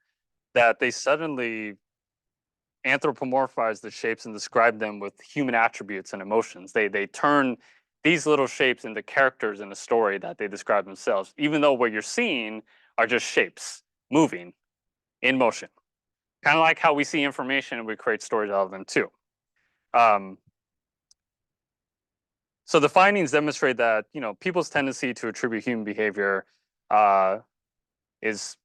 that they suddenly anthropomorphized the shapes and described them with human attributes and emotions. They turn these little shapes into characters in a story that they describe themselves, even though what you're seeing are just shapes moving in motion. Kind of like how we see information and we create stories out of them too. So the findings demonstrate that, you know, people's tendency to attribute human behavior is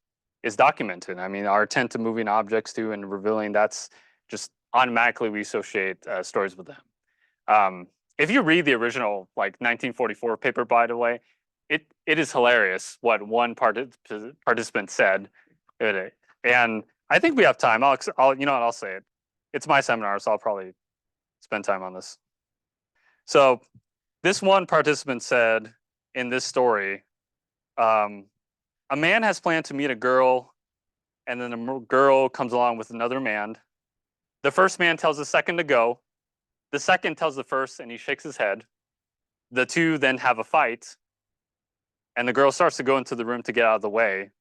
documented. I mean, our intent to moving objects to and revealing, that's just automatically we associate stories with them. If you read the original, like 1944 paper, by the way, it is hilarious what one participant said. And I think we have time. I'll you know what, I'll say it. It's my seminar, so I'll probably spend time on this. So this one participant said in this story, a man has planned to meet a girl, and then a girl comes along with another man. The first man tells the second to go. The second tells the first, and he shakes his head. The two then have a fight, and the girl starts to go into the room to get out of the way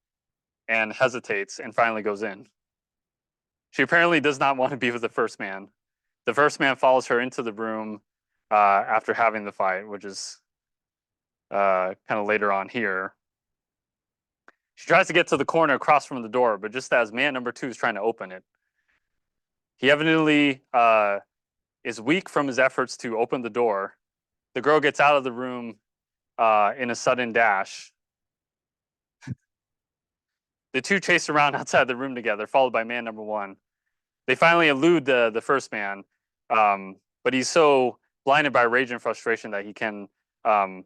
and hesitates and finally goes in. She apparently does not want to be with the first man. The first man follows her into the room after having the fight, which is kind of later on here. She tries to get to the corner across from the door, but just as man number 2 is trying to open it, he evidently is weak from his efforts to open the door. The girl gets out of the room in a sudden dash. The two chase around outside the room together, followed by man number 1. They finally elude the first man, but he's so blinded by rage and frustration that he cannot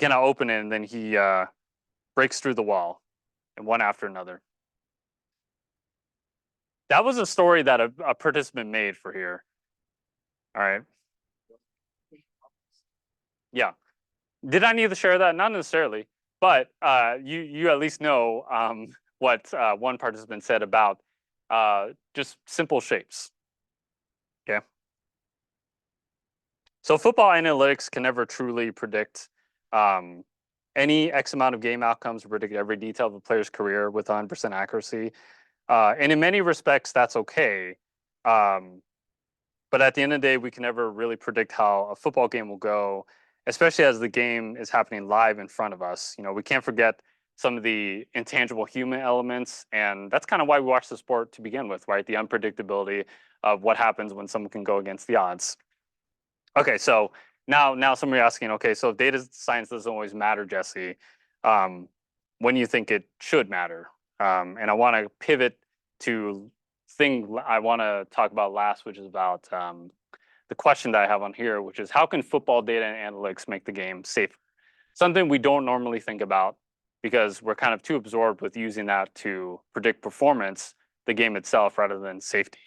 open it, and then he breaks through the wall, and one after another. That was a story that a participant made for here. All right. Yeah. Did I need to share that? Not necessarily, but you at least know what one participant said about just simple shapes. Okay. So football analytics can never truly predict any X amount of game outcomes or predict every detail of a player's career with 100% accuracy. And in many respects, that's okay. But at the end of the day, we can never really predict how a football game will go, especially as the game is happening live in front of us. You know, we can't forget some of the intangible human elements, and that's kind of why we watch the sport to begin with, right? The unpredictability of what happens when someone can go against the odds. Okay, so now some of you are asking, okay, so if data science doesn't always matter, Jesse, when do you think it should matter? And I want to pivot to thing I want to talk about last, which is about the question that I have on here, which is how can football data and analytics make the game safer? Something we don't normally think about because we're kind of too absorbed with using that to predict performance, the game itself, rather than safety.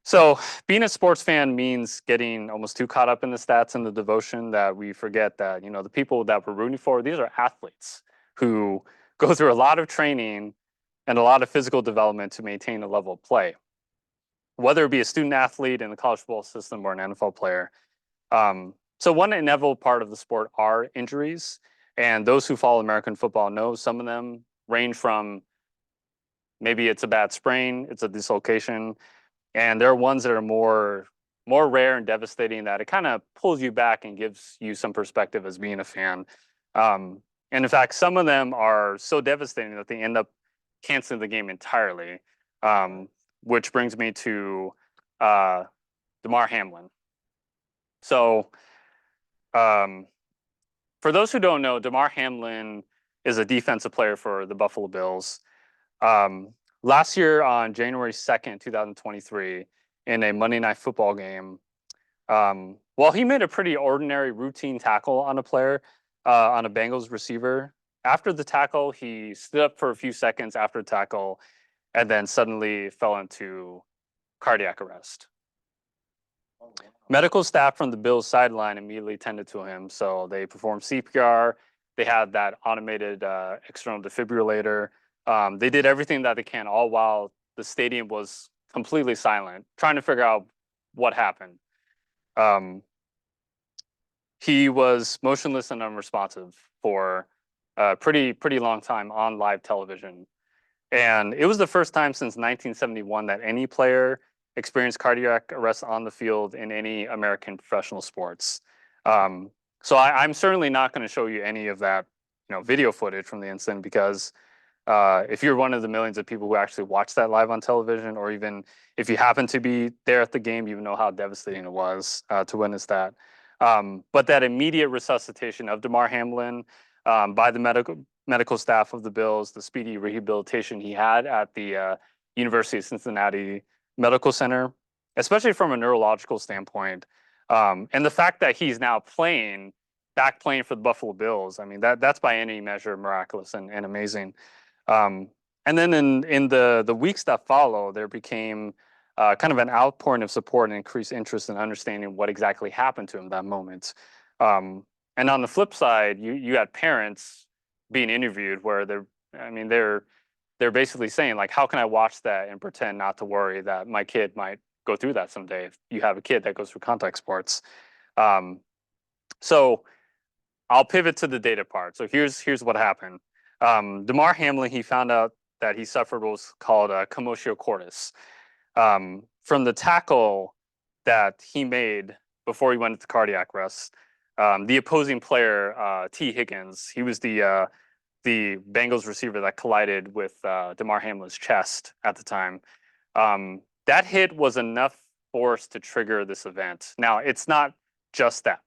So being a sports fan means getting almost too caught up in the stats and the devotion that we forget that, you know, the people that we're rooting for, these are athletes who go through a lot of training and a lot of physical development to maintain a level of play. whether it be a student athlete in the college football system or an NFL player. So one inevitable part of the sport are injuries, and those who follow American football know some of them range from maybe it's a bad sprain, it's a dislocation, and there are ones that are more rare and devastating that it kind of pulls you back and gives you some perspective as being a fan. And in fact, some of them are so devastating that they end up canceling the game entirely, which brings me to Damar Hamlin. So for those who don't know, Damar Hamlin is a defensive player for the Buffalo Bills. Last year on January 2nd, 2023, in a Monday Night Football game, well, he made a pretty ordinary routine tackle on a player, on a Bengals receiver. After the tackle, he stood up for a few seconds after the tackle and then suddenly fell into cardiac arrest. Oh, wow. Medical staff from the Bills sideline immediately tended to him. So they performed CPR. They had that automated external defibrillator. They did everything that they can, all while the stadium was completely silent, trying to figure out what happened. He was motionless and unresponsive for a pretty long time on live television. And it was the first time since 1971 that any player experienced cardiac arrest on the field in any American professional sports. So I'm certainly not going to show you any of that, video footage from the incident because if you're one of the millions of people who actually watch that live on television, or even if you happen to be there at the game, you know how devastating it was to witness that. But that immediate resuscitation of Damar Hamlin by the medical staff of the Bills, the speedy rehabilitation he had at the University of Cincinnati Medical Center, especially from a neurological standpoint, and the fact that he's now back playing for the Buffalo Bills. I mean, that's by any measure miraculous and amazing. And then in the weeks that follow, there became kind of an outpouring of support and increased interest in understanding what exactly happened to him that moment. And on the flip side, you had parents being interviewed where they're basically saying, like, how can I watch that and pretend not to worry that my kid might go through that someday if you have a kid that goes through contact sports. So I'll pivot to the data part. So here's what happened. Damar Hamlin, he found out that he suffered what was called a commotio cordis. From the tackle that he made before he went into cardiac arrest, the opposing player, T. Higgins, he was the Bengals receiver that collided with Damar Hamlin's chest at the time. That hit was enough force to trigger this event. Now, it's not just that.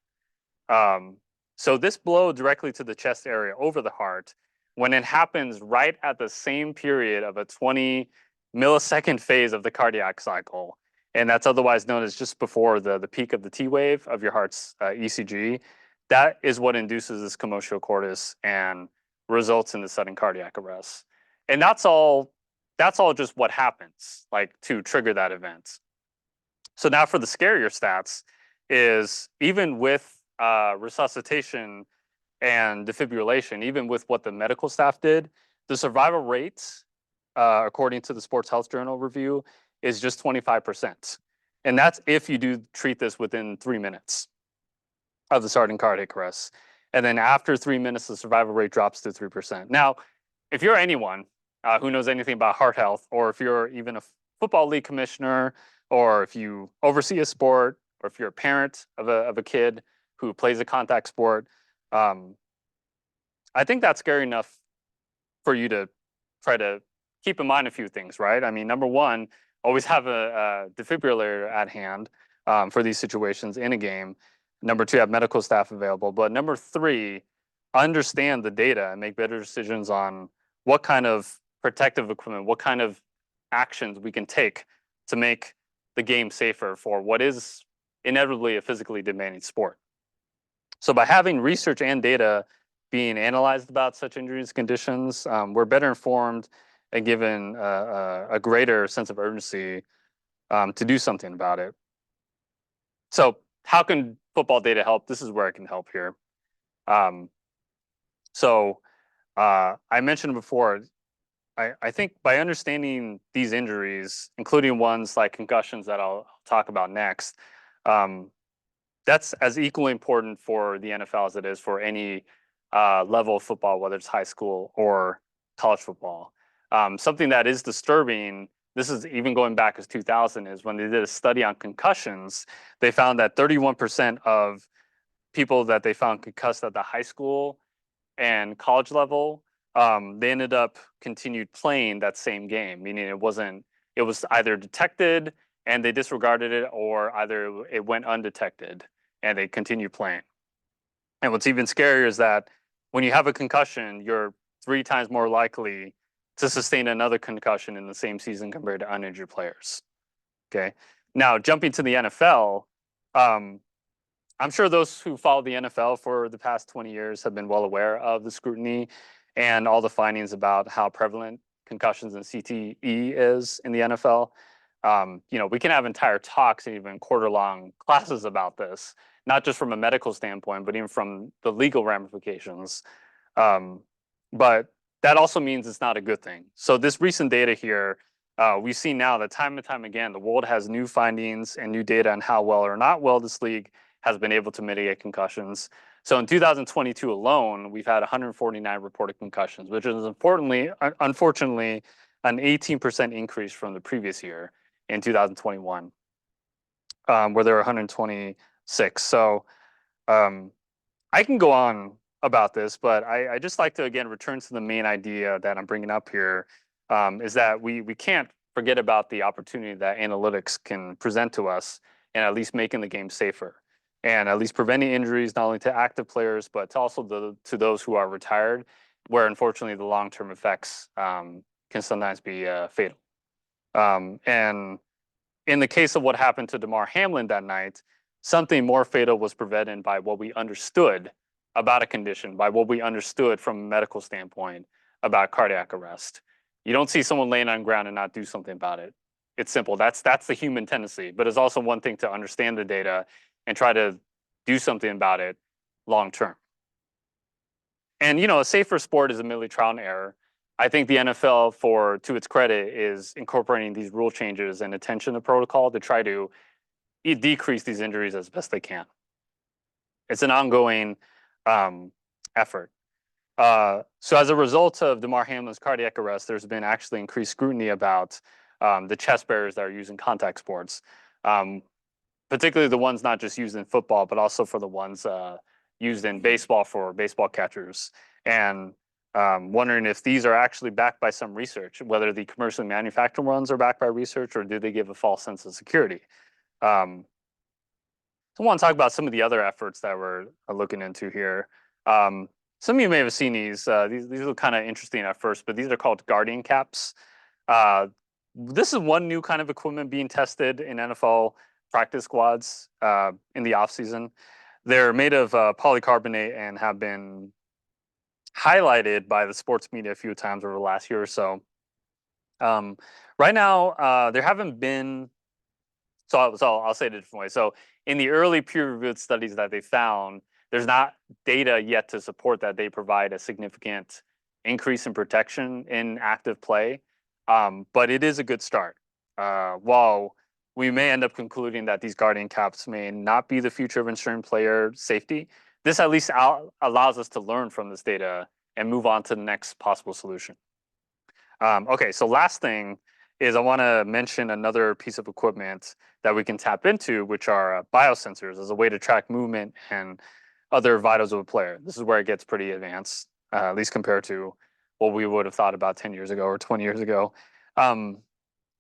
So this blow directly to the chest area over the heart, when it happens right at the same period of a 20 millisecond phase of the cardiac cycle, and that's otherwise known as just before the peak of the T wave of your heart's ECG, that is what induces this commotio cordis and results in the sudden cardiac arrest. And that's all just what happens, like, to trigger that event. So now for the scarier stats is even with resuscitation and defibrillation, even with what the medical staff did, the survival rate, according to the Sports Health Journal review, is just 25%. And that's if you do treat this within 3 minutes of the starting cardiac arrest. And then after 3 minutes, the survival rate drops to 3%. Now, if you're anyone who knows anything about heart health, or if you're even a football league commissioner, or if you oversee a sport, or if you're a parent of a kid who plays a contact sport, I think that's scary enough for you to try to keep in mind a few things, right? I mean, number one, always have a defibrillator at hand for these situations in a game. Number two, have medical staff available. But number three, understand the data and make better decisions on what kind of protective equipment, what kind of actions we can take to make the game safer for what is inevitably a physically demanding sport. So by having research and data being analyzed about such injuries and conditions, we're better informed and given a greater sense of urgency to do something about it. So how can football data help? This is where it can help here. I mentioned before, I think by understanding these injuries, including ones like concussions that I'll talk about next, that's as equally important for the NFL as it is for any level of football, whether it's high school or college football. Something that is disturbing, this is even going back as 2000, is when they did a study on concussions, they found that 31% of people that they found concussed at the high school and college level, they ended up continued playing that same game, meaning it was either detected and they disregarded it, or either it went undetected and they continued playing. And what's even scarier is that when you have a concussion, you're 3 times more likely to sustain another concussion in the same season compared to uninjured players. Okay. Now, jumping to the NFL, I'm sure those who follow the NFL for the past 20 years have been well aware of the scrutiny and all the findings about how prevalent concussions and CTE is in the NFL. We can have entire talks and even quarter-long classes about this, not just from a medical standpoint, but even from the legal ramifications. But that also means it's not a good thing. So this recent data here, we see now that time and time again, the world has new findings and new data on how well or not well this league has been able to mitigate concussions. So in 2022 alone, we've had 149 reported concussions, which is unfortunately, an 18% increase from the previous year in 2021, where there were 126. So I can go on about this, but I just like to, again, return to the main idea that I'm bringing up here, is that we can't forget about the opportunity that analytics can present to us and at least making the game safer, and at least preventing injuries not only to active players, but to also to those who are retired, where unfortunately the long-term effects can sometimes be fatal. And in the case of what happened to Damar Hamlin that night, something more fatal was prevented by what we understood about a condition, by what we understood from a medical standpoint about cardiac arrest. You don't see someone laying on the ground and not do something about it. It's simple. That's the human tendency. But it's also one thing to understand the data and try to do something about it long term. And a safer sport is admittedly trial and error. I think the NFL, to its credit, is incorporating these rule changes and attention to protocol to try to decrease these injuries as best they can. It's an ongoing effort. So as a result of Damar Hamlin's cardiac arrest, there's been actually increased scrutiny about the chest barriers that are used in contact sports, particularly the ones not just used in football, but also for the ones used in baseball for baseball catchers. And wondering if these are actually backed by some research, whether the commercially manufactured ones are backed by research, or do they give a false sense of security? So I want to talk about some of the other efforts that we're looking into here. Some of you may have seen these. These look kind of interesting at first, but these are called Guardian caps. This is one new kind of equipment being tested in NFL practice squads in the offseason. They're made of polycarbonate and have been highlighted by the sports media a few times over the last year or so. Right now, there haven't been, so I'll say it a different way. So in the early peer-reviewed studies that they found, there's not data yet to support that they provide a significant increase in protection in active play, but it is a good start. While we may end up concluding that these Guardian caps may not be the future of ensuring player safety, this at least allows us to learn from this data and move on to the next possible solution. Okay, so last thing is I want to mention another piece of equipment that we can tap into, which are biosensors, as a way to track movement and other vitals of a player. This is where it gets pretty advanced, at least compared to what we would have thought about 10 years ago or 20 years ago.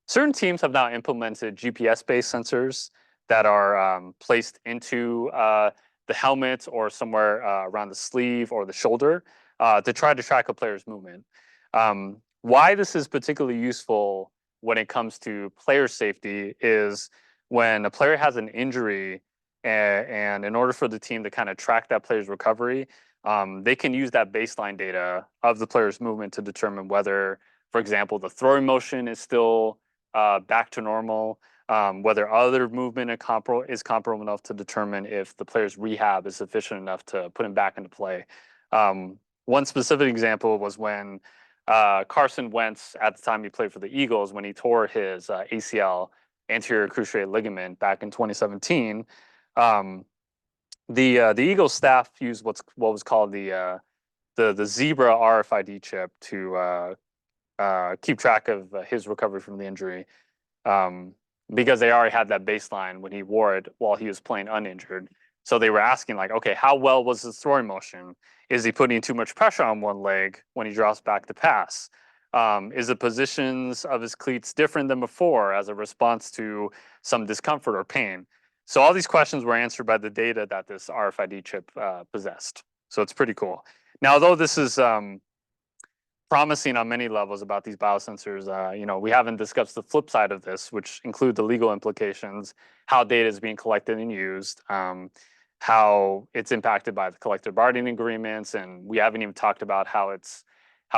Certain teams have now implemented GPS-based sensors that are placed into the helmet or somewhere around the sleeve or the shoulder to try to track a player's movement. Why this is particularly useful when it comes to player safety is when a player has an injury, and in order for the team to kind of track that player's recovery, they can use that baseline data of the player's movement to determine whether, for example, the throwing motion is still back to normal, whether other movement is comparable enough to determine if the player's rehab is sufficient enough to put him back into play. One specific example was when Carson Wentz, at the time he played for the Eagles, when he tore his ACL, anterior cruciate ligament, back in 2017, the Eagles staff used what was called the Zebra RFID chip to keep track of his recovery from the injury, because they already had that baseline when he wore it while he was playing uninjured. So they were asking, like, okay, how well was his throwing motion? Is he putting too much pressure on one leg when he drops back to pass? Is the positions of his cleats different than before as a response to some discomfort or pain? So all these questions were answered by the data that this RFID chip possessed. So it's pretty cool. Now, although this is promising on many levels about these biosensors, you know, we haven't discussed the flip side of this, which include the legal implications, how data is being collected and used, how it's impacted by the collective bargaining agreements, and we haven't even talked about how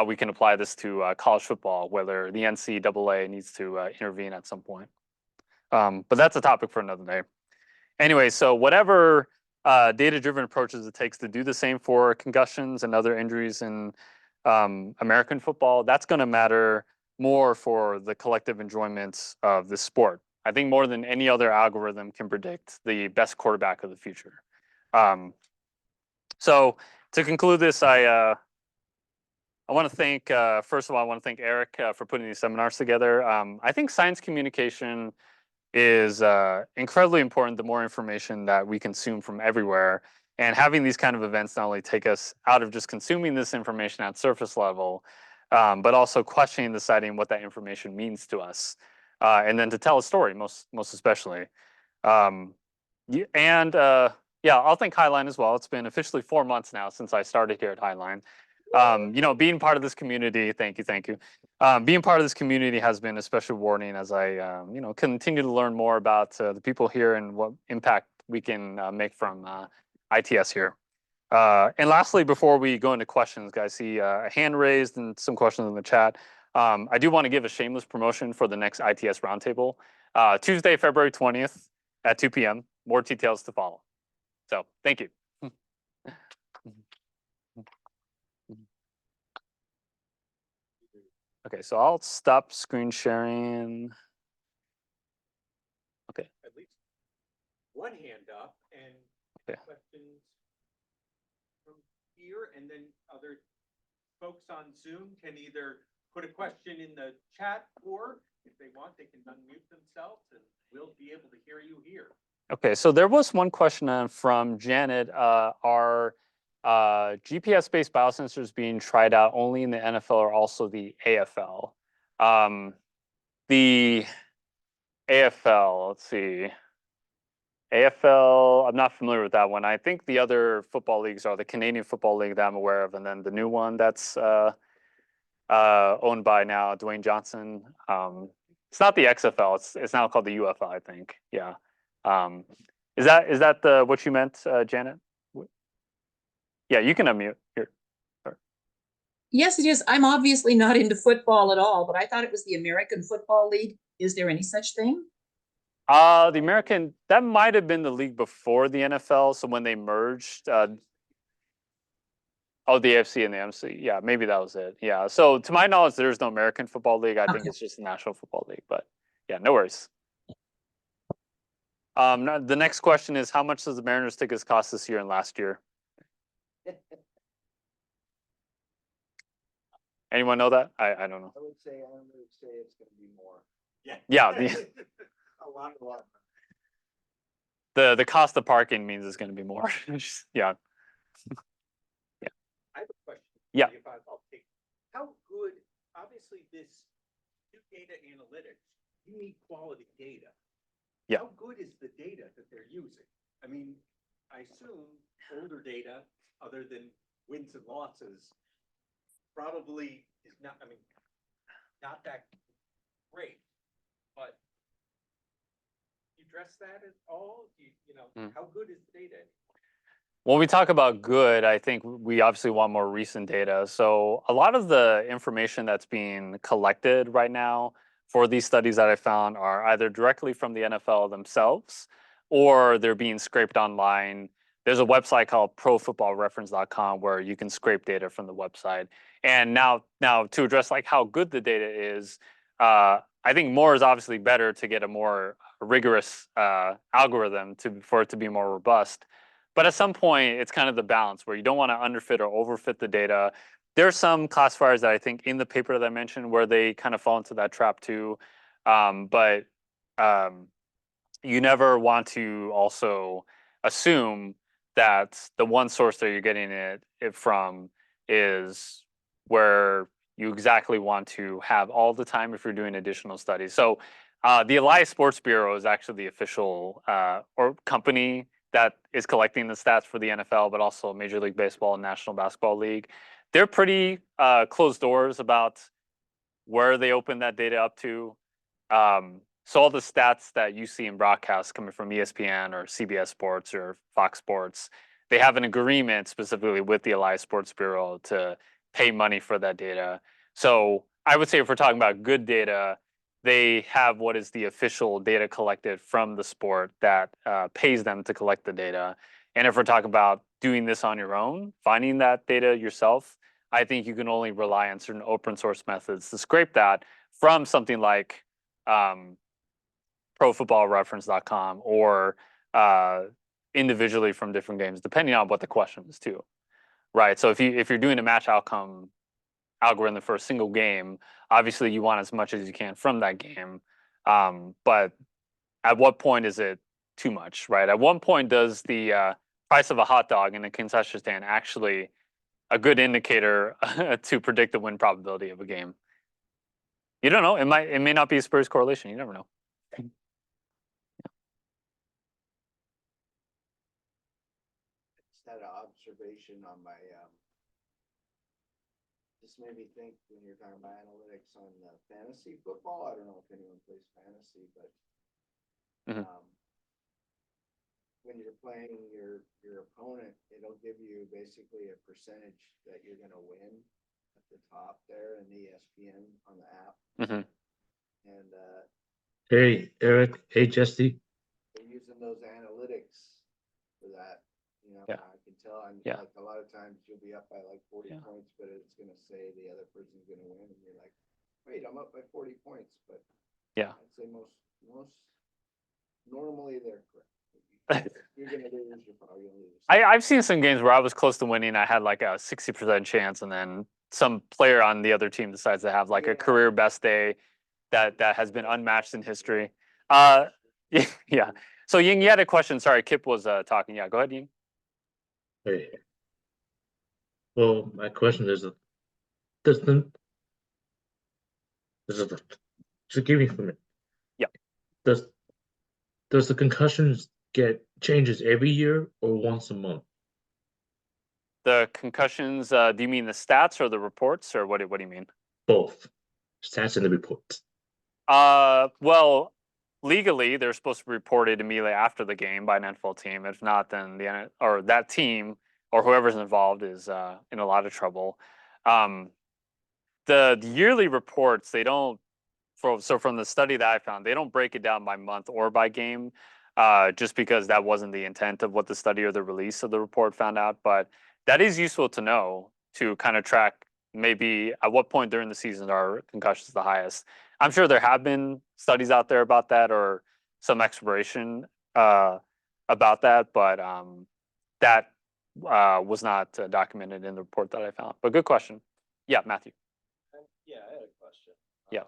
we can apply this to college football, whether the NCAA needs to intervene at some point. But that's a topic for another day. Anyway, so whatever data-driven approaches it takes to do the same for concussions and other injuries in American football, that's going to matter more for the collective enjoyment of this sport. I think more than any other algorithm can predict the best quarterback of the future. So to conclude this, I want to thank, first of all, I want to thank Eric for putting these seminars together. I think science communication is incredibly important the more information that we consume from everywhere. And having these kind of events not only take us out of just consuming this information at surface level, but also questioning, deciding what that information means to us. And then to tell a story, most especially. Yeah, I'll thank Highline as well. It's been officially 4 months now since I started here at Highline. You know, being part of this community, thank you. Being part of this community has been especially rewarding as I, you know, continue to learn more about the people here and what impact we can make from ITS here. And lastly, before we go into questions, guys, see a hand raised and some questions in the chat. I do want to give a shameless promotion for the next ITS roundtable, Tuesday, February 20th at 2 p.m. More details to follow. So thank you. Okay, so I'll stop screen sharing. Okay. At least one hand up and Okay. questions from here, and then other folks on Zoom can either put a question in the chat, or if they want, they can unmute themselves and we'll be able to hear you here. Okay, so there was one question from Janet. Are GPS-based biosensors being tried out only in the NFL or also the AFL? The AFL, let's see. AFL, I'm not familiar with that one. I think the other football leagues are the Canadian Football League that I'm aware of, and then the new one that's owned by now Dwayne Johnson. It's not the XFL. It's now called the UFL, I think. Yeah. Is that the what you meant, Janet? Yeah, you can unmute here. Sorry. Yes, it is. I'm obviously not into football at all, but I thought it was the American Football League. Is there any such thing? The American, that might have been the league before the NFL. So when they merged, the AFC and the MC. Yeah, maybe that was it. Yeah. So to my knowledge, there's no American Football League. I think it's just the National Football League. But yeah, no worries. The next question is, how much does the Mariners tickets cost this year and last year? Anyone know that? I don't know. I would say it's gonna be more. Yeah. A lot. The cost of parking means it's going to be more. Yeah. I have a question. Yeah. If I'll take, how good, obviously this data analytics, you need quality data. Yeah. How good is the data that they're using? I mean, I assume older data, other than wins and losses, probably is not, I mean, not that great, but you address that at all? You know, how good is the data? When we talk about good, I think we obviously want more recent data. So a lot of the information that's being collected right now for these studies that I found are either directly from the NFL themselves, or they're being scraped online there's a website called profootballreference.com where you can scrape data from the website. And now to address like how good the data is, I think more is obviously better to get a more rigorous algorithm for it to be more robust. But at some point, it's kind of the balance where you don't want to underfit or overfit the data. There are some classifiers that I think in the paper that I mentioned where they kind of fall into that trap too. But you never want to also assume that the one source that you're getting it from is where you exactly want to have all the time if you're doing additional studies. So the Elias Sports Bureau is actually the official or company that is collecting the stats for the NFL, but also Major League Baseball and National Basketball League. They're pretty closed doors about where they open that data up to. So all the stats that you see in broadcasts coming from ESPN or CBS Sports or Fox Sports, they have an agreement specifically with the Elias Sports Bureau to pay money for that data. So I would say if we're talking about good data, they have what is the official data collected from the sport that pays them to collect the data. And if we're talking about doing this on your own, finding that data yourself, I think you can only rely on certain open source methods to scrape that from something like profootballreference.com or individually from different games, depending on what the question is too, right? So if you're doing a match outcome algorithm for a single game, obviously you want as much as you can from that game. But at what point is it too much, right? At one point does the price of a hot dog in a concession stand actually a good indicator to predict the win probability of a game? You don't know. It may not be a Spurs correlation. You never know. Just had an observation on my, just made me think when you're talking about analytics on fantasy football. I don't know if anyone plays fantasy, but Mhm. when you're playing your opponent, it'll give you basically a percentage that you're gonna win at the top there in ESPN on the app. Mhm. And Hey, Eric. Hey, Jesse. they're using those analytics for that. You know, Yeah. I can tell. I'm Yeah. like a lot of times you'll be up by like 40 Yeah. points, but it's gonna say the other person's gonna win, and you're like, wait, I'm up by 40 points, but Yeah. I'd say most normally they're correct. You're gonna lose, you're probably gonna lose. I've seen some games where I was close to winning. I had like a 60% chance, and then some player on the other team decides to have like a Yeah. career best day that has been unmatched in history. Yeah. So Ying, you had a question. Sorry, Kip was talking. Yeah, go ahead, Ying. Hey. Well, my question is, does the just give me a minute. Yeah. Does the concussions get changes every year or once a month? The concussions. Do you mean the stats or the reports, or what do you mean? Both stats in the report. Well, legally, they're supposed to be reported immediately after the game by an NFL team. If not, then that team or whoever's involved is in a lot of trouble. The yearly reports, they don't. So from the study that I found, they don't break it down by month or by game, just because that wasn't the intent of what the study or the release of the report found out. But that is useful to know to kind of track maybe at what point during the season are concussions the highest. I'm sure there have been studies out there about that or some exploration about that, but that was not documented in the report that I found. But good question. Yeah, Matthew. Yeah, I had a question. Yeah.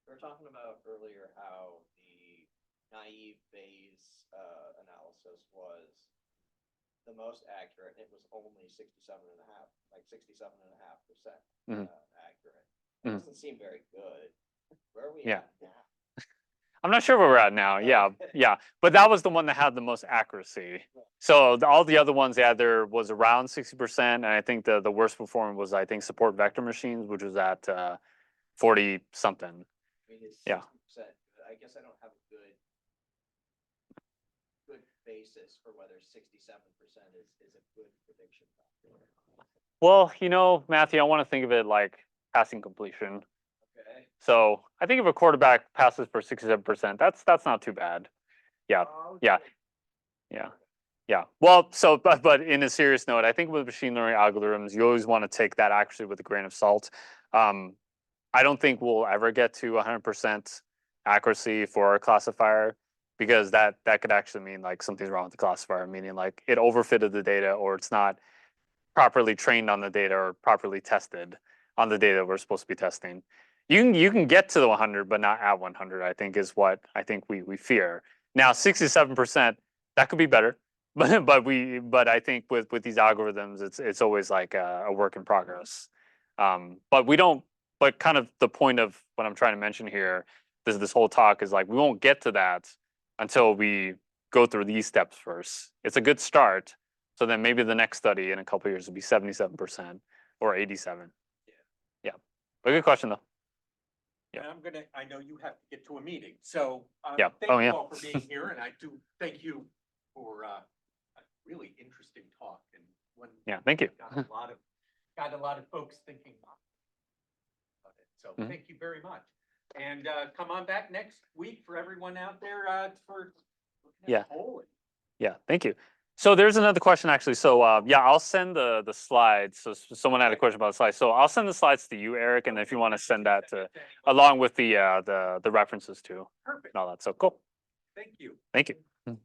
We were talking about earlier how the naive Bayes analysis was the most accurate. It was only 67.5% Mhm. accurate. It Mhm. doesn't seem very good. Where are we Yeah. at now? I'm not sure where we're at now. Yeah, yeah. But that was the one that had the most accuracy. So all the other ones either was around 60%, and I think the worst performing was, I think, support vector machines, which was at 40 something. I mean, it's Yeah. 60%. I guess I don't have a good basis for whether 67% is a good prediction factor. Well, Matthew, I want to think of it like passing completion. Okay. So I think if a quarterback passes for 67%, that's not too bad. Yeah, Oh, yeah, okay. yeah. Yeah, well, so, but in a serious note, I think with machine learning algorithms, you always want to take that actually with a grain of salt. I don't think we'll ever get to 100% accuracy for a classifier because that could actually mean like something's wrong with the classifier, meaning like it overfitted the data or it's not properly trained on the data or properly tested on the data we're supposed to be testing. You can get to the 100, but not at 100, I think is what I think we fear. Now, 67%, that could be better. But I think with these algorithms, it's always like a work in progress. But we don't, but kind of the point of what I'm trying to mention here, this whole talk is like, we won't get to that until we go through these steps first. It's a good start. So then maybe the next study in a couple of years will be 77% or 87. Yeah. But good question though. And I know you have to get to a meeting, so Yeah. thank Oh, you yeah. all for being here, and I do thank you for a really interesting talk and one. Yeah, thank you. Got a lot of folks thinking about it, so Mhm. thank you very much. And come on back next week for everyone out there for looking at Yeah. polling. Yeah, thank you. So there's another question actually. So yeah, I'll send the slides. So someone had a question about the slides. So I'll send the slides to you, Eric, and if you want to send that to along with the references too Perfect, and all that. So cool. thank you. Thank you.